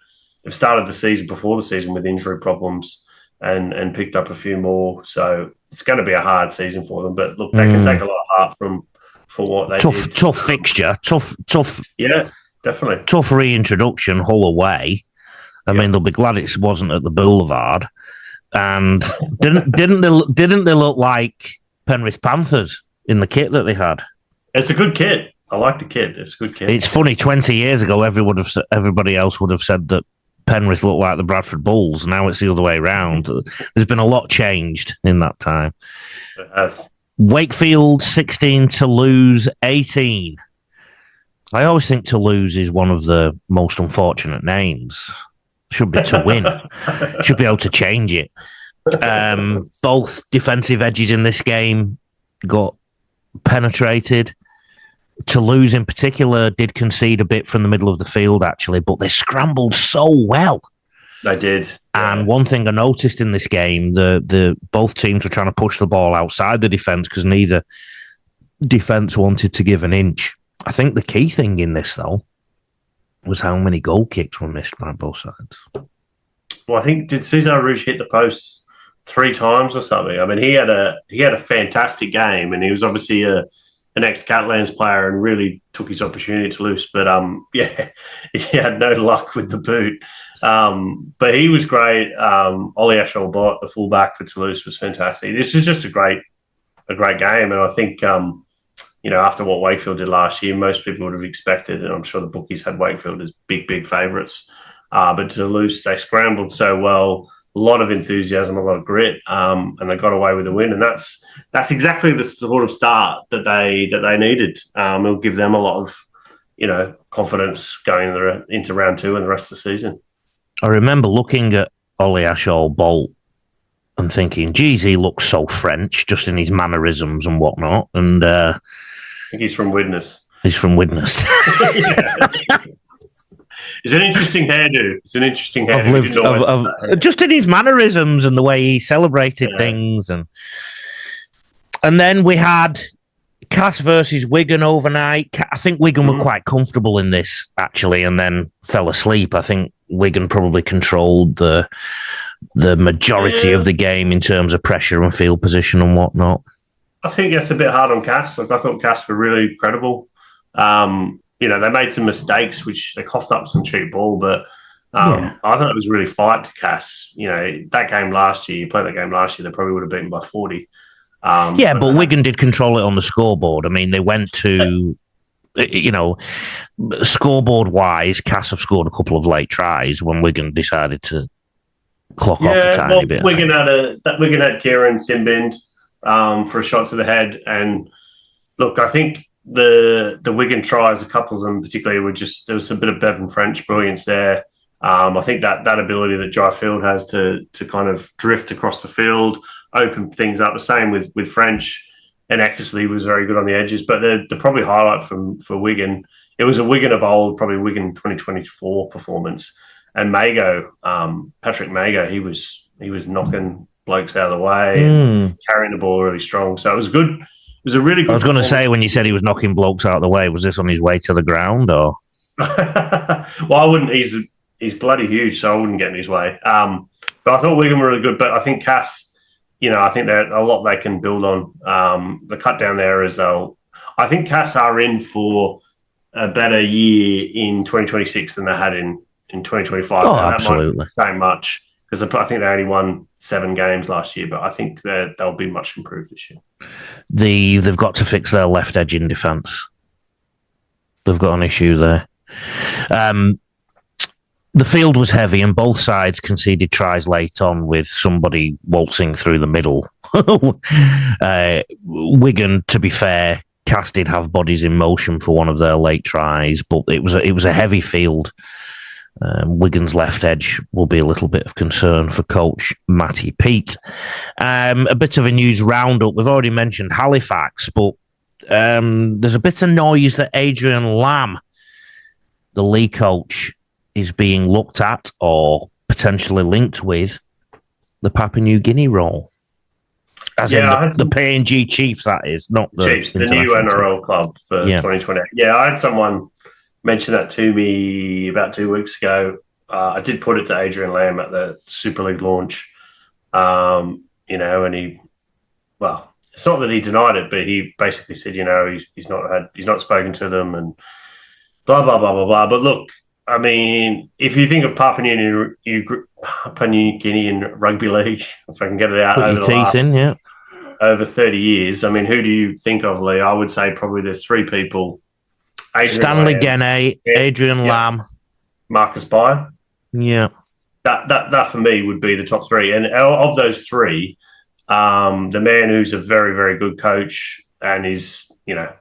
Speaker 2: They've started the season before the season with injury problems and picked up a few more. So it's going to be a hard season for them. But look, they can take a lot of heart for what they did.
Speaker 1: Tough fixture. Tough.
Speaker 2: Yeah. Definitely.
Speaker 1: Tough reintroduction, Hull away. I mean, they'll be glad it wasn't at the Boulevard. and didn't they look like Penrith Panthers in the kit that they had?
Speaker 2: It's a good kit. I like the kit. It's a good kit.
Speaker 1: It's funny. 20 years ago, everybody else would have said that Penrith looked like the Bradford Bulls. Now it's the other way around. There's been a lot changed in that time.
Speaker 2: It has.
Speaker 1: Wakefield 16, Toulouse 18. I always think Toulouse is one of the most unfortunate names. Should be to win. Should be able to change it. Both defensive edges in this game got penetrated. Toulouse in particular did concede a bit from the middle of the field, actually, but they scrambled so well.
Speaker 2: They did. Yeah.
Speaker 1: And one thing I noticed in this game, the both teams were trying to push the ball outside the defence because neither defence wanted to give an inch. I think the key thing in this, though, was how many goal kicks were missed by both sides.
Speaker 2: Well, I think, did Cesar Rouge hit the post 3 times or something? I mean, he had a fantastic game, and he was obviously an ex-Catalans player and really took his opportunity to Toulouse. But, he had no luck with the boot. But he was great. Ollie Asholbot, the fullback for Toulouse, was fantastic. This was just a great game. And I think, after what Wakefield did last year, most people would have expected, and I'm sure the bookies had Wakefield as big favourites. But Toulouse, they scrambled so well, a lot of enthusiasm, a lot of grit, and they got away with a win. And that's exactly the sort of start that they needed. It'll give them a lot of, confidence going into round 2 and the rest of the season.
Speaker 1: I remember looking at Ollie Asholbot and thinking, geez, he looks so French, just in his mannerisms and whatnot. And
Speaker 2: I think he's from Widnes.
Speaker 1: He's from Widnes.
Speaker 2: It's an interesting hairdo.
Speaker 1: Just in his mannerisms and the way he celebrated things. And then we had Cass versus Wigan overnight. I think Wigan were quite comfortable in this, actually, and then fell asleep. I think Wigan probably controlled the majority of the game in terms of pressure and field position and whatnot.
Speaker 2: I think that's a bit hard on Cass. I thought Cass were really credible. They made some mistakes, which they coughed up some cheap ball, but I thought it was really fight to Cass. That game last year, they probably would have beaten by 40.
Speaker 1: But Wigan did control it on the scoreboard. I mean, they went to, scoreboard-wise, Cass have scored a couple of late tries when Wigan decided to clock off a tiny bit.
Speaker 2: Wigan had Kieran Simbend for a shot to the head. And look, I think the Wigan tries, a couple of them particularly, there was a bit of Bevan French brilliance there. I think that ability that Dry Field has to kind of drift across the field, open things up. The same with French, and Eckersley was very good on the edges. But the probably highlight for Wigan, it was a Wigan of old, probably Wigan 2024 performance. And Mago, Patrick Mago, he was knocking blokes out of the way and carrying the ball really strong. So it was good. It was a really good.
Speaker 1: I was going to say, when you said he was knocking blokes out of the way, was this on his way to the ground or?
Speaker 2: Well, I wouldn't. He's bloody huge, so I wouldn't get in his way. But I thought Wigan were really good. But I think Cass, I think that a lot they can build on. The cut down there is I think Cass are in for a better year in 2026 than they had in 2025.
Speaker 1: Oh, absolutely.
Speaker 2: That might say much because I think they only won 7 games last year, but I think they'll be much improved this year.
Speaker 1: They've got to fix their left edge in defence. They've got an issue there. The field was heavy and both sides conceded tries late on with somebody waltzing through the middle. Wigan, to be fair, Cass did have bodies in motion for one of their late tries, but it was a heavy field. Wigan's left edge will be a little bit of concern for coach Matty Peat. A bit of a news roundup. We've already mentioned Halifax, but there's a bit of noise that Adrian Lam, the Lee coach, is being looked at or potentially linked with the Papua New Guinea role. As in the PNG Chiefs, that is, not the
Speaker 2: Chiefs, the new NRL club for 2020. Yeah, I had someone mention that to me about 2 weeks ago. I did put it to Adrian Lam at the Super League launch, and he, well, it's not that he denied it, but he basically said, he's not spoken to them and blah, blah, blah, blah, blah. But look, I mean, if you think of Papua New Guinean Rugby League, if I can get it out
Speaker 1: Put
Speaker 2: over
Speaker 1: your
Speaker 2: the
Speaker 1: teeth
Speaker 2: last
Speaker 1: in, yeah.
Speaker 2: over 30 years, I mean, who do you think of, Lee? I would say probably there's three people. Adrian
Speaker 1: Stanley
Speaker 2: Lam,
Speaker 1: Gene, Adrian Lam.
Speaker 2: Marcus Byer.
Speaker 1: Yeah.
Speaker 2: That for me would be the top three. And of those three, the man who's a very, very good coach and is,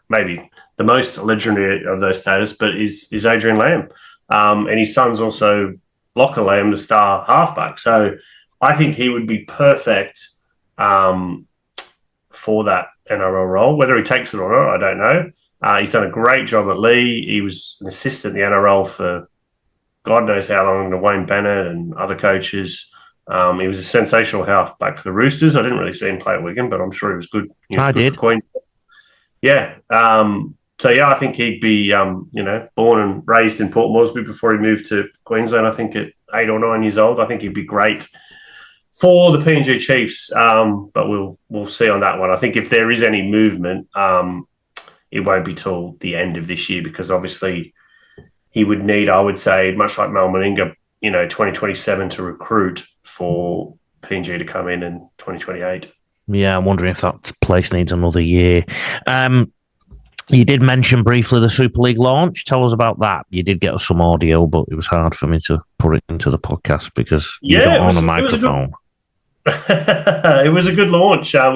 Speaker 2: maybe the most legendary of those status, but is Adrian Lam. And his son's also Locker Lam, the star halfback. So I think he would be perfect for that NRL role. Whether he takes it or not, I don't know. He's done a great job at Lee. He was an assistant in the NRL for God knows how long, under Wayne Bennett and other coaches. He was a sensational halfback for the Roosters. I didn't really see him play at Wigan, but I'm sure he was good.
Speaker 1: I
Speaker 2: good
Speaker 1: did.
Speaker 2: For Queensland. Yeah. I think he'd be, born and raised in Port Moresby before he moved to Queensland. I think at 8 or 9 years old, I think he'd be great for the PNG Chiefs. But we'll see on that one. I think if there is any movement, it won't be till the end of this year because obviously he would need, I would say, much like Mal Meninga, 2027 to recruit for PNG to come in 2028.
Speaker 1: Yeah, I'm wondering if that place needs another year. You did mention briefly the Super League launch. Tell us about that. You did get us some audio, but it was hard for me to put it into the podcast because you don't own a microphone.
Speaker 2: It was a good launch. It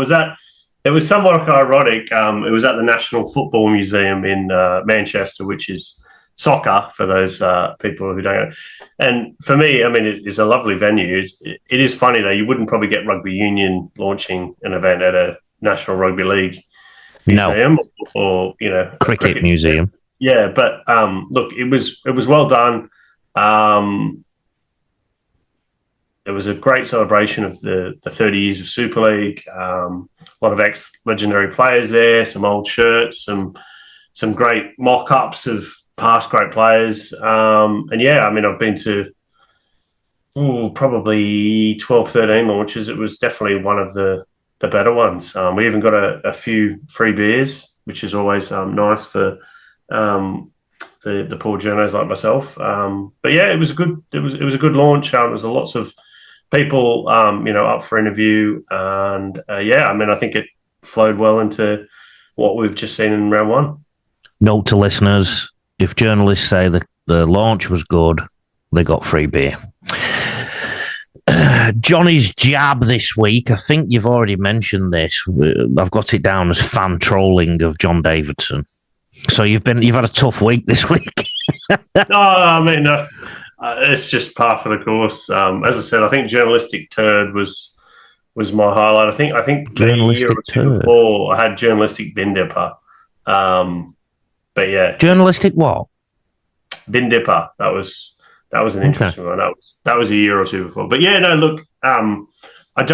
Speaker 2: was somewhat ironic. It was at the National Football Museum in Manchester, which is soccer for those people who don't know. And for me, I mean, it is a lovely venue. It is funny, though. You wouldn't probably get rugby union launching an event at a National Rugby League museum or
Speaker 1: cricket museum.
Speaker 2: Yeah, but look, it was well done. It was a great celebration of the 30 years of Super League. A lot of ex-legendary players there, some old shirts, some great mock-ups of past great players. I've been to probably 12, 13 launches. It was definitely one of the better ones. We even got a few free beers, which is always nice for the poor journos like myself. It was a good launch. There was lots of people, up for interview, and I think it flowed well into what we've just seen in round one.
Speaker 1: Note to listeners: if journalists say the launch was good, they got free beer. Johnny's jab this week. I think you've already mentioned this. I've got it down as fan trolling of John Davidson. So you've had a tough week this week.
Speaker 2: It's just par for the course. As I said, I think journalistic turd was my highlight. I think journalistic the year or two before I had journalistic bin dipper. But yeah,
Speaker 1: journalistic what? Bin
Speaker 2: dipper. That was an interesting one. That was a year or two before. But yeah, no, look, I'm not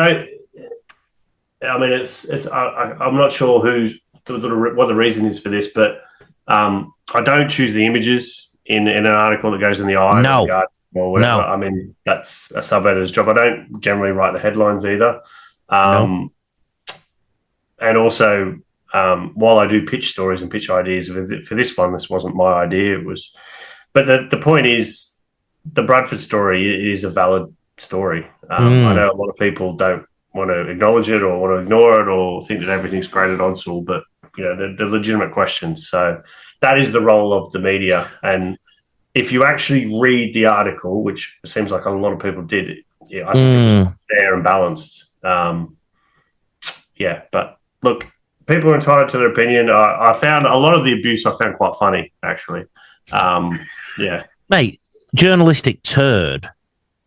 Speaker 2: sure what the reason is for this, but I don't choose the images in an article that goes in the eye.
Speaker 1: No.
Speaker 2: Or whatever. No. I mean, that's a sub-editor's job. I don't generally write the headlines either. No. And also, while I do pitch stories and pitch ideas for this one, this wasn't my idea. It was, but the point is, the Bradford story is a valid story. I know a lot of people don't want to acknowledge it or want to ignore it or think that everything's great at Onslow, but they're legitimate questions. So that is the role of the media. And if you actually read the article, which it seems like a lot of people did, I think it was fair and balanced. But look, people are entitled to their opinion. I found a lot of the abuse I found quite funny, actually.
Speaker 1: Mate, journalistic turd,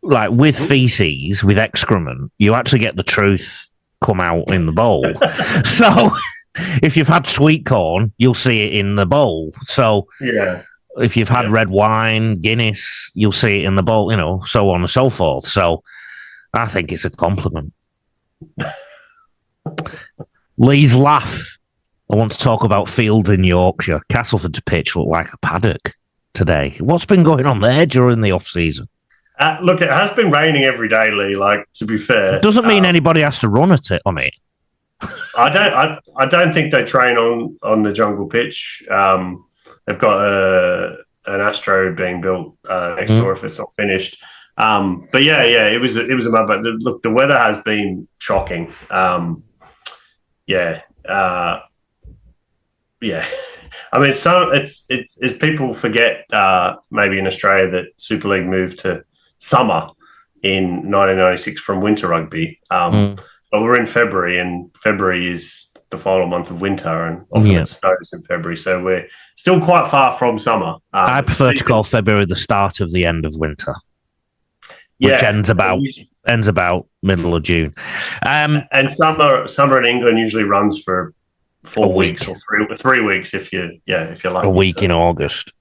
Speaker 1: like with feces, with excrement, you actually get the truth come out in the bowl. So if you've had sweet corn, you'll see it in the bowl. So if you've had red wine, Guinness, you'll see it in the bowl, so on and so forth. So I think it's a compliment. Lee's laugh. I want to talk about fields in Yorkshire. Castleford's pitch looked like a paddock today. What's been going on there during the off-season?
Speaker 2: Look, it has been raining every day, Lee, to be fair.
Speaker 1: It doesn't mean anybody has to run at it on it.
Speaker 2: I don't think they train on the jungle pitch. They've got an Astro being built next door if it's not finished. But it was a mud. But look, the weather has been shocking. I mean, so it's people forget maybe in Australia that Super League moved to summer in 1996 from winter rugby. But we're in February, and February is the final month of winter, and often it snows in February. So we're still quite far from summer.
Speaker 1: I prefer to call February the start of the end of winter, which ends about middle of June.
Speaker 2: And summer in England usually runs for 4 weeks or 3 weeks if you're lucky.
Speaker 1: A week in August.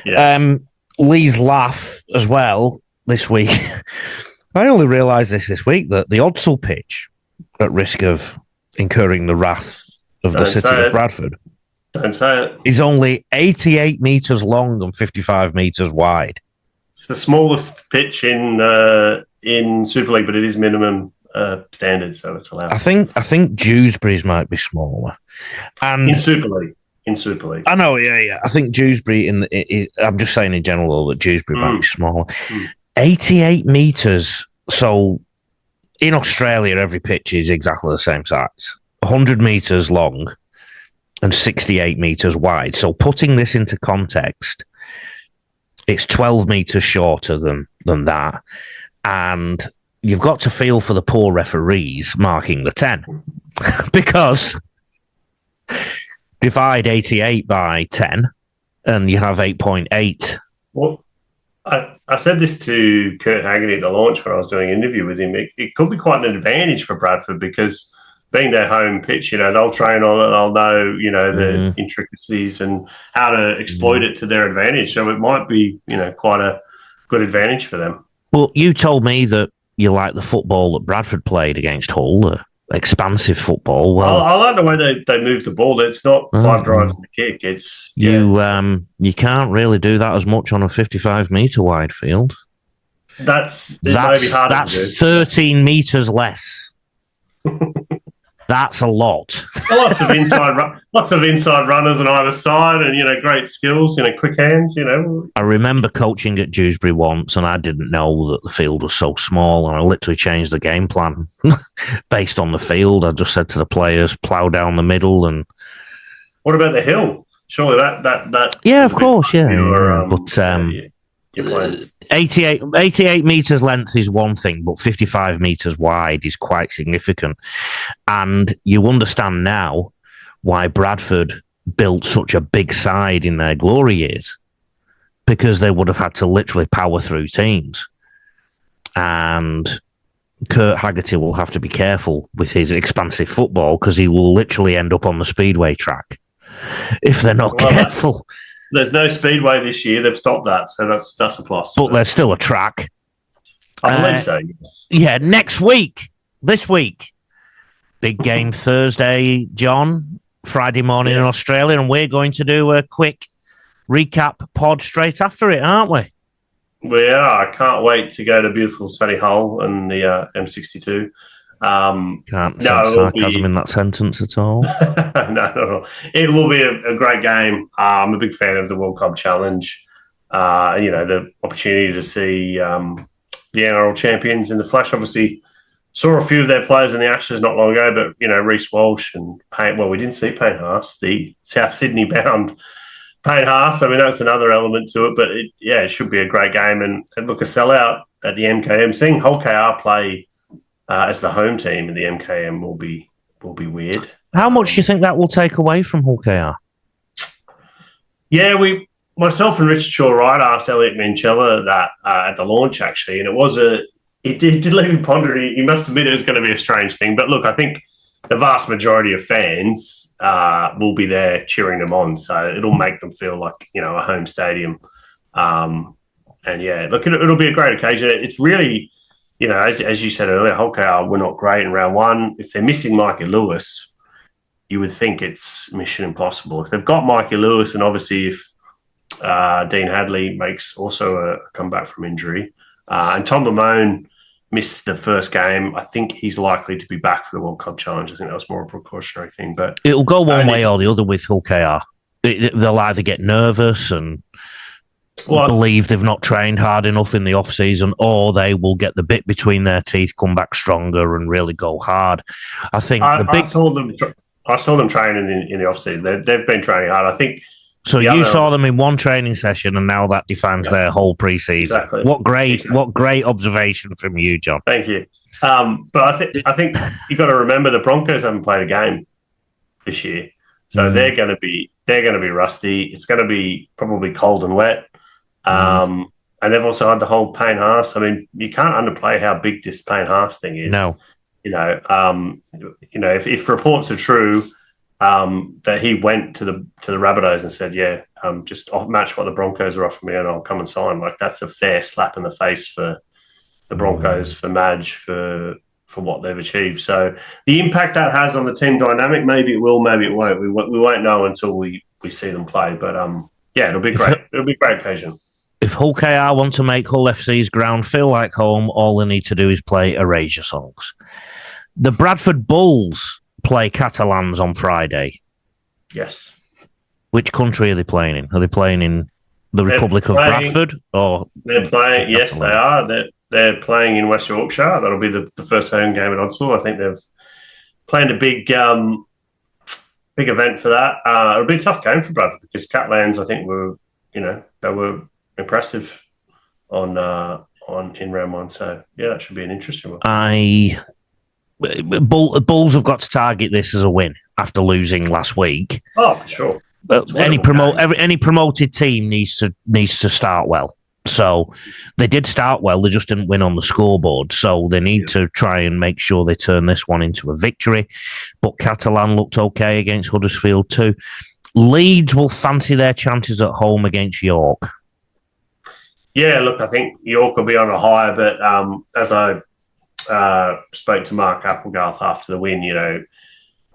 Speaker 1: Yeah. Lee's laugh as well this week. I only realised this week that the Odsal pitch, at risk of incurring the wrath of the city of Bradford,
Speaker 2: don't say it,
Speaker 1: is only 88 metres long and 55 metres wide.
Speaker 2: It's the smallest pitch in Super League, but it is minimum standard, so it's allowed.
Speaker 1: I think Dewsbury's might be smaller, and
Speaker 2: in Super League. I
Speaker 1: know, yeah. I think Dewsbury I'm just saying in general that Dewsbury might be smaller. 88 metres. So in Australia, every pitch is exactly the same size. 100 metres long and 68 metres wide. So putting this into context, it's 12 metres shorter than that, and you've got to feel for the poor referees marking the 10 because divide 88 by 10 and you have 8.8.
Speaker 2: Well, I said this to Kurt Haggerty at the launch when I was doing an interview with him. It could be quite an advantage for Bradford because being their home pitch, they'll train on it, they'll know, the intricacies and how to exploit it to their advantage. So it might be, quite a good advantage for them.
Speaker 1: Well, you told me that you like the football that Bradford played against Hull, the expansive football. Well,
Speaker 2: I like the way they move the ball. It's not 5 drives and a kick. It's
Speaker 1: you can't really do that as much on a 55-metre wide field.
Speaker 2: That's maybe harder to do.
Speaker 1: 13 metres less. That's a lot.
Speaker 2: Lots of inside runners on either side, and great skills, quick hands.
Speaker 1: I remember coaching at Dewsbury once, and I didn't know that the field was so small, and I literally changed the game plan based on the field. I just said to the players, "Plough down the middle." And
Speaker 2: what about the hill? Surely that
Speaker 1: yeah, of course, yeah. But 88 metres length is one thing, but 55 metres wide is quite significant. And you understand now why Bradford built such a big side in their glory years, because they would have had to literally power through teams. And Kurt Haggerty will have to be careful with his expansive football because he will literally end up on the speedway track if they're not careful.
Speaker 2: There's no speedway this year. They've stopped that, so that's a plus.
Speaker 1: But there's still a track.
Speaker 2: I believe so.
Speaker 1: Yeah, this week, big game Thursday, John, Friday morning in Australia, and we're going to do a quick recap pod straight after it, aren't we?
Speaker 2: We are. I can't wait to go to beautiful sunny Hull and the M62.
Speaker 1: Can't sense sarcasm in that sentence at all.
Speaker 2: No. It will be a great game. I'm a big fan of the World Cup Challenge. The opportunity to see the NRL champions in the flesh. Obviously, saw a few of their players in the Ashes not long ago, but Reece Walsh and Payne. Well, we didn't see Payne Haas, the South Sydney bound Payne Haas. I mean, that's another element to it. But it should be a great game and look, a sellout at the MKM. Seeing Hull KR play as the home team in the MKM will be weird.
Speaker 1: How much do you think that will take away from Hull KR?
Speaker 2: Yeah, myself and Richard Shaw-Wright asked Elliot Mancella that at the launch, actually, and it did leave him pondering. He must admit it was going to be a strange thing. But look, I think the vast majority of fans will be there cheering them on, so it'll make them feel like a home stadium. Look, it'll be a great occasion. It's really, as you said earlier, Hull KR were not great in round one. If they're missing Mikey Lewis, you would think it's mission impossible. If they've got Mikey Lewis, and obviously if Dean Hadley makes also a comeback from injury, and Tom Lamone missed the first game, I think he's likely to be back for the World Cup Challenge. I think that was more a precautionary thing. But
Speaker 1: it'll go one way or the other with Hull KR. They'll either get nervous and believe they've not trained hard enough in the off-season, or they will get the bit between their teeth, come back stronger and really go hard. I think
Speaker 2: I saw them training in the off-season. They've been training hard. I think.
Speaker 1: So you saw them in one training session, and now that defines their whole pre-season.
Speaker 2: Exactly.
Speaker 1: What great observation from you, John.
Speaker 2: Thank you. But I think you got to remember the Broncos haven't played a game this year, so they're going to be rusty. It's going to be probably cold and wet, and they've also had the whole Payne Haas. I mean, you can't underplay how big this Payne Haas thing is.
Speaker 1: No,
Speaker 2: if reports are true. That he went to the Rabbitohs and said, just match what the Broncos are offering me and I'll come and sign. Like, that's a fair slap in the face for the Broncos, for Madge, for what they've achieved. So the impact that has on the team dynamic, maybe it will, maybe it won't. We won't know until we see them play. But it'll be great. It'll be a great occasion.
Speaker 1: If Hull KR want to make Hull FC's ground feel like home, all they need to do is play Erasure songs. The Bradford Bulls play Catalans on Friday.
Speaker 2: Yes.
Speaker 1: Which country are they playing in? Are they playing in the Republic of Bradford? Or
Speaker 2: they're playing? Yes, they are. They're playing in West Yorkshire. That'll be the first home game at Odsal. I think they've planned a big event for that. It'll be a tough game for Bradford because Catalans, I think, they were impressive in round one. So that should be an interesting one.
Speaker 1: Bulls have got to target this as a win after losing last week.
Speaker 2: Oh, for sure.
Speaker 1: Any promoted team needs to start well. So they did start well. They just didn't win on the scoreboard. So they need to try and make sure they turn this one into a victory. But Catalan looked okay against Huddersfield too. Leeds will fancy their chances at home against York.
Speaker 2: Yeah, look, I think York will be on a high, but as I spoke to Mark Applegarth after the win,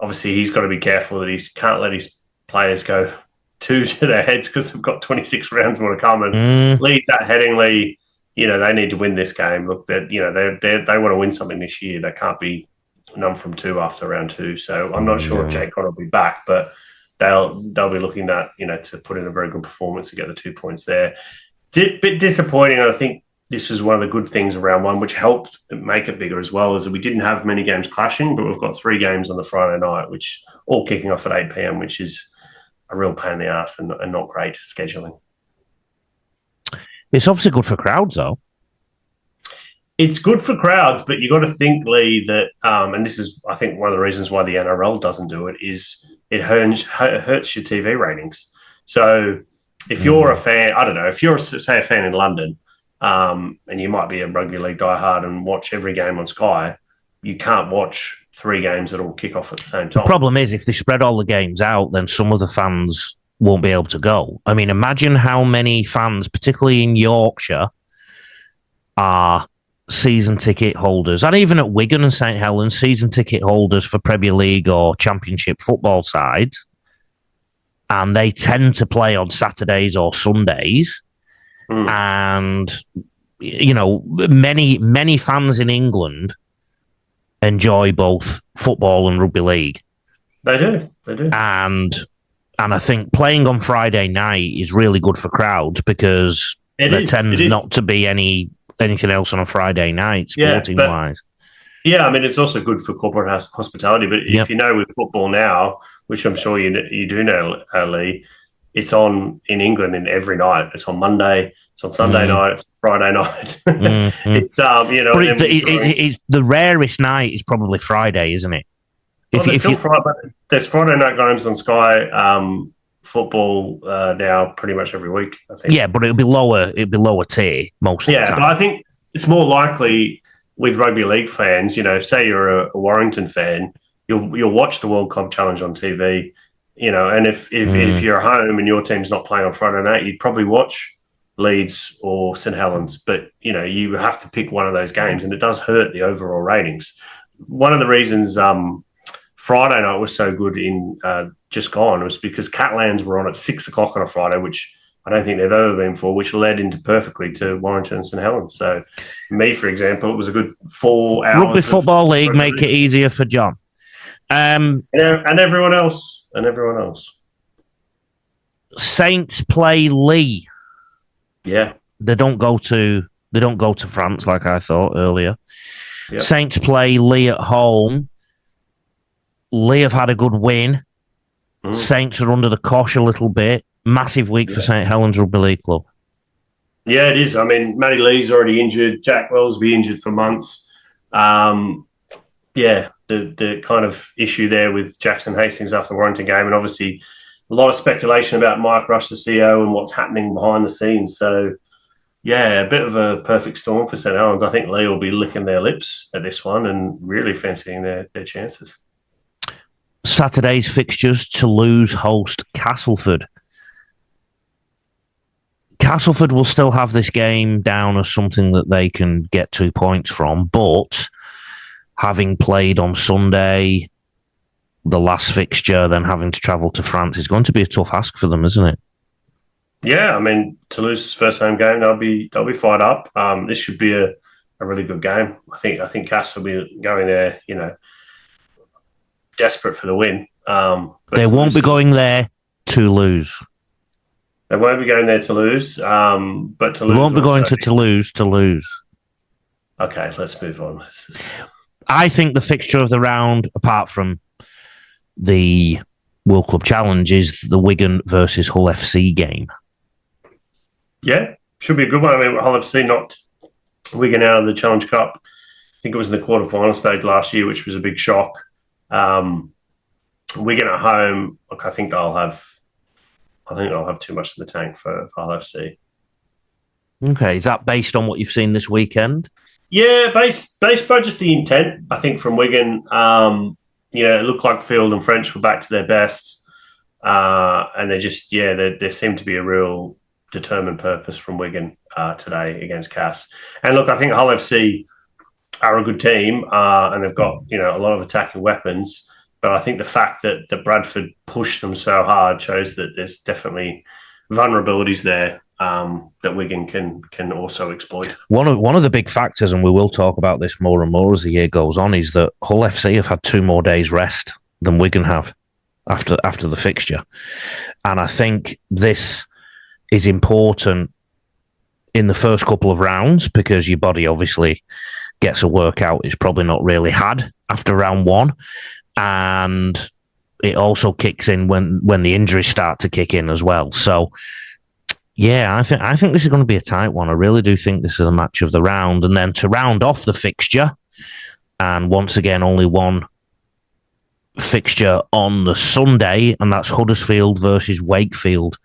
Speaker 2: obviously he's got to be careful that he can't let his players go too to their heads because they've got 26 rounds more to come. And Leeds at Headingley, they need to win this game. Look, they want to win something this year. They can't be none from two after round two. So I'm not sure if Jake Connor will be back, but they'll be looking at to put in a very good performance to get the 2 points there. Bit disappointing, I think. This was one of the good things of round one, which helped make it bigger as well, is that we didn't have many games clashing, but we've got 3 games on the Friday night, which all kicking off at 8 p.m, which is a real pain in the ass and not great scheduling.
Speaker 1: It's obviously good for crowds, though.
Speaker 2: It's good for crowds, but you got to think, Lee, that, and this is, I think, one of the reasons why the NRL doesn't do it, is it hurts your TV ratings. So if you're a fan, I don't know, if you're, say, a fan in London, and you might be a rugby league diehard and watch every game on Sky, you can't watch 3 games that all kick off at the same time.
Speaker 1: The problem is, if they spread all the games out, then some of the fans won't be able to go. I mean, imagine how many fans, particularly in Yorkshire, are season ticket holders, and even at Wigan and St Helens, season ticket holders for Premier League or Championship football sides, and they tend to play on Saturdays or Sundays. And, many fans in England enjoy both football and rugby league.
Speaker 2: They do.
Speaker 1: And I think playing on Friday night is really good for crowds because there tends not to be anything else on a Friday night, sporting-wise.
Speaker 2: Yeah, I mean, it's also good for corporate hospitality. But if you know with football now, which I'm sure you do know, Lee, it's on in England in every night. It's on Monday. It's on Sunday night. It's Friday night. It's
Speaker 1: it's the rarest night is probably Friday, isn't it?
Speaker 2: There's Friday night games on Sky football now pretty much every week, I think.
Speaker 1: Yeah, but it'll be lower tier most of the time. Yeah,
Speaker 2: but I think it's more likely with rugby league fans. Say you're a Warrington fan, you'll watch the World Cup Challenge on TV. And if you're at home and your team's not playing on Friday night, you'd probably watch Leeds or St Helens. But, you have to pick one of those games, and it does hurt the overall ratings. One of the reasons Friday night was so good in just gone was because Catalans were on at 6 o'clock on a Friday, which I don't think they've ever been for, which led into perfectly to Warrington and St Helens. So, me, for example, it was a good 4 hours.
Speaker 1: Rugby Football League make it easier for John.
Speaker 2: And everyone else.
Speaker 1: Saints play Lee
Speaker 2: Yeah.
Speaker 1: They don't go to France like I thought earlier.
Speaker 2: Yep.
Speaker 1: Saints play Lee at home. Lee have had a good win. Saints are under the cosh a little bit. Massive week for St Helens Rugby League Club.
Speaker 2: Yeah, it is. I mean, Matty Lee's already injured. Jack Wells will be injured for months. The kind of issue there with Jackson Hastings after the Warrington game, and obviously a lot of speculation about Mike Rush, the CEO, and what's happening behind the scenes. So, yeah, a bit of a perfect storm for St Helens. I think Lee will be licking their lips at this one and really fancying their chances.
Speaker 1: Saturday's fixtures, Toulouse host Castleford. Castleford will still have this game down as something that they can get 2 points from, but having played on Sunday, the last fixture, then having to travel to France is going to be a tough ask for them, isn't it?
Speaker 2: Yeah, I mean, Toulouse's first home game, they'll be fired up. This should be a really good game. I think Cass will be going there, desperate for the win.
Speaker 1: They won't be going there to lose.
Speaker 2: They won't be going there to lose, but Toulouse
Speaker 1: they won't be going to Toulouse to lose.
Speaker 2: Okay, let's move on.
Speaker 1: I think the fixture of the round, apart from the World Club Challenge, is the Wigan versus Hull FC game.
Speaker 2: Yeah, should be a good one. I mean, Hull FC knocked Wigan out of the Challenge Cup. I think it was in the quarterfinal stage last year, which was a big shock. Wigan at home, look, I think they'll have too much in the tank for Hull FC.
Speaker 1: Okay, is that based on what you've seen this weekend?
Speaker 2: Yeah, based by just the intent, I think, from Wigan. It looked like Field and French were back to their best. And there seemed to be a real determined purpose from Wigan today against Cass. And look, I think Hull FC are a good team and they've got, a lot of attacking weapons. But I think the fact that Bradford pushed them so hard shows that there's definitely vulnerabilities there that Wigan can also exploit. One
Speaker 1: of the big factors, and we will talk about this more and more as the year goes on, is that Hull FC have had 2 more days rest than Wigan have after the fixture. And I think this is important in the first couple of rounds because your body obviously gets a workout it's probably not really had after round 1. And it also kicks in when the injuries start to kick in as well. So, yeah, I think this is going to be a tight one. I really do think this is a match of the round. And then to round off the fixture, and once again, only one fixture on the Sunday, and that's Huddersfield versus Wakefield.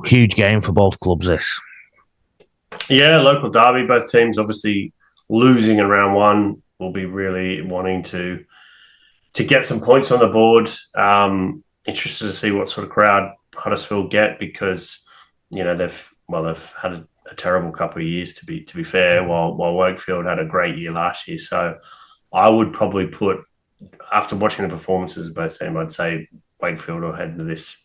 Speaker 1: Huge game for both clubs, this.
Speaker 2: Yeah, local derby. Both teams obviously losing in round 1. Will be really wanting to get some points on the board. Interested to see what sort of crowd Huddersfield get because they've had a terrible couple of years to be fair. While Wakefield had a great year last year, so I would probably put after watching the performances of both teams, I'd say Wakefield will head into this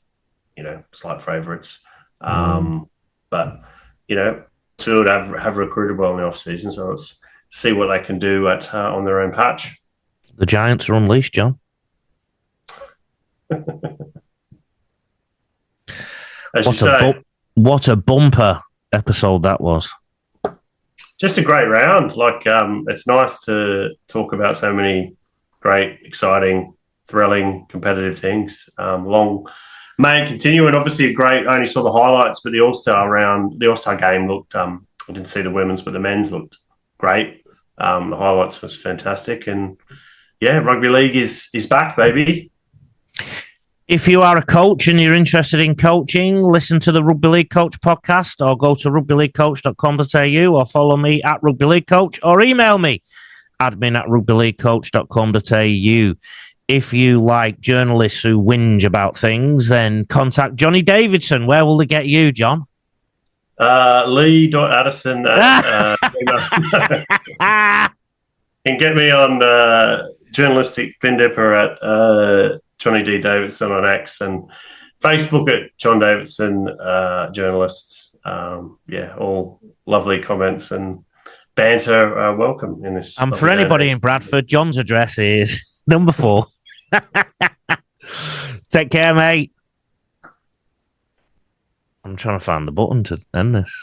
Speaker 2: slight favourites. But Huddersfield have recruited well in the off season, so let's see what they can do on their own patch.
Speaker 1: The Giants are unleashed, John. What a bumper episode that was.
Speaker 2: Just a great round. It's nice to talk about so many great, exciting, thrilling, competitive things. Long may it continue, and obviously I only saw the highlights, but the All-Star game looked, I didn't see the women's, but the men's looked great. The highlights was fantastic, and yeah, rugby league is back, baby.
Speaker 1: If you are a coach and you're interested in coaching, listen to the Rugby League Coach podcast, or go to rugbyleaguecoach.com.au, or follow me at Rugby League Coach, or email me admin@rugbyleaguecoach.com.au. If you like journalists who whinge about things, then contact Johnny Davidson. Where will they get you, John?
Speaker 2: Lee.Addison. Can get me on journalistic bin dipper at Johnny D. Davidson on X and Facebook at John Davidson journalist. All lovely comments and banter welcome in this.
Speaker 1: And for anybody in Bradford, John's address is number 4. Take care, mate. I'm trying to find the button to end this.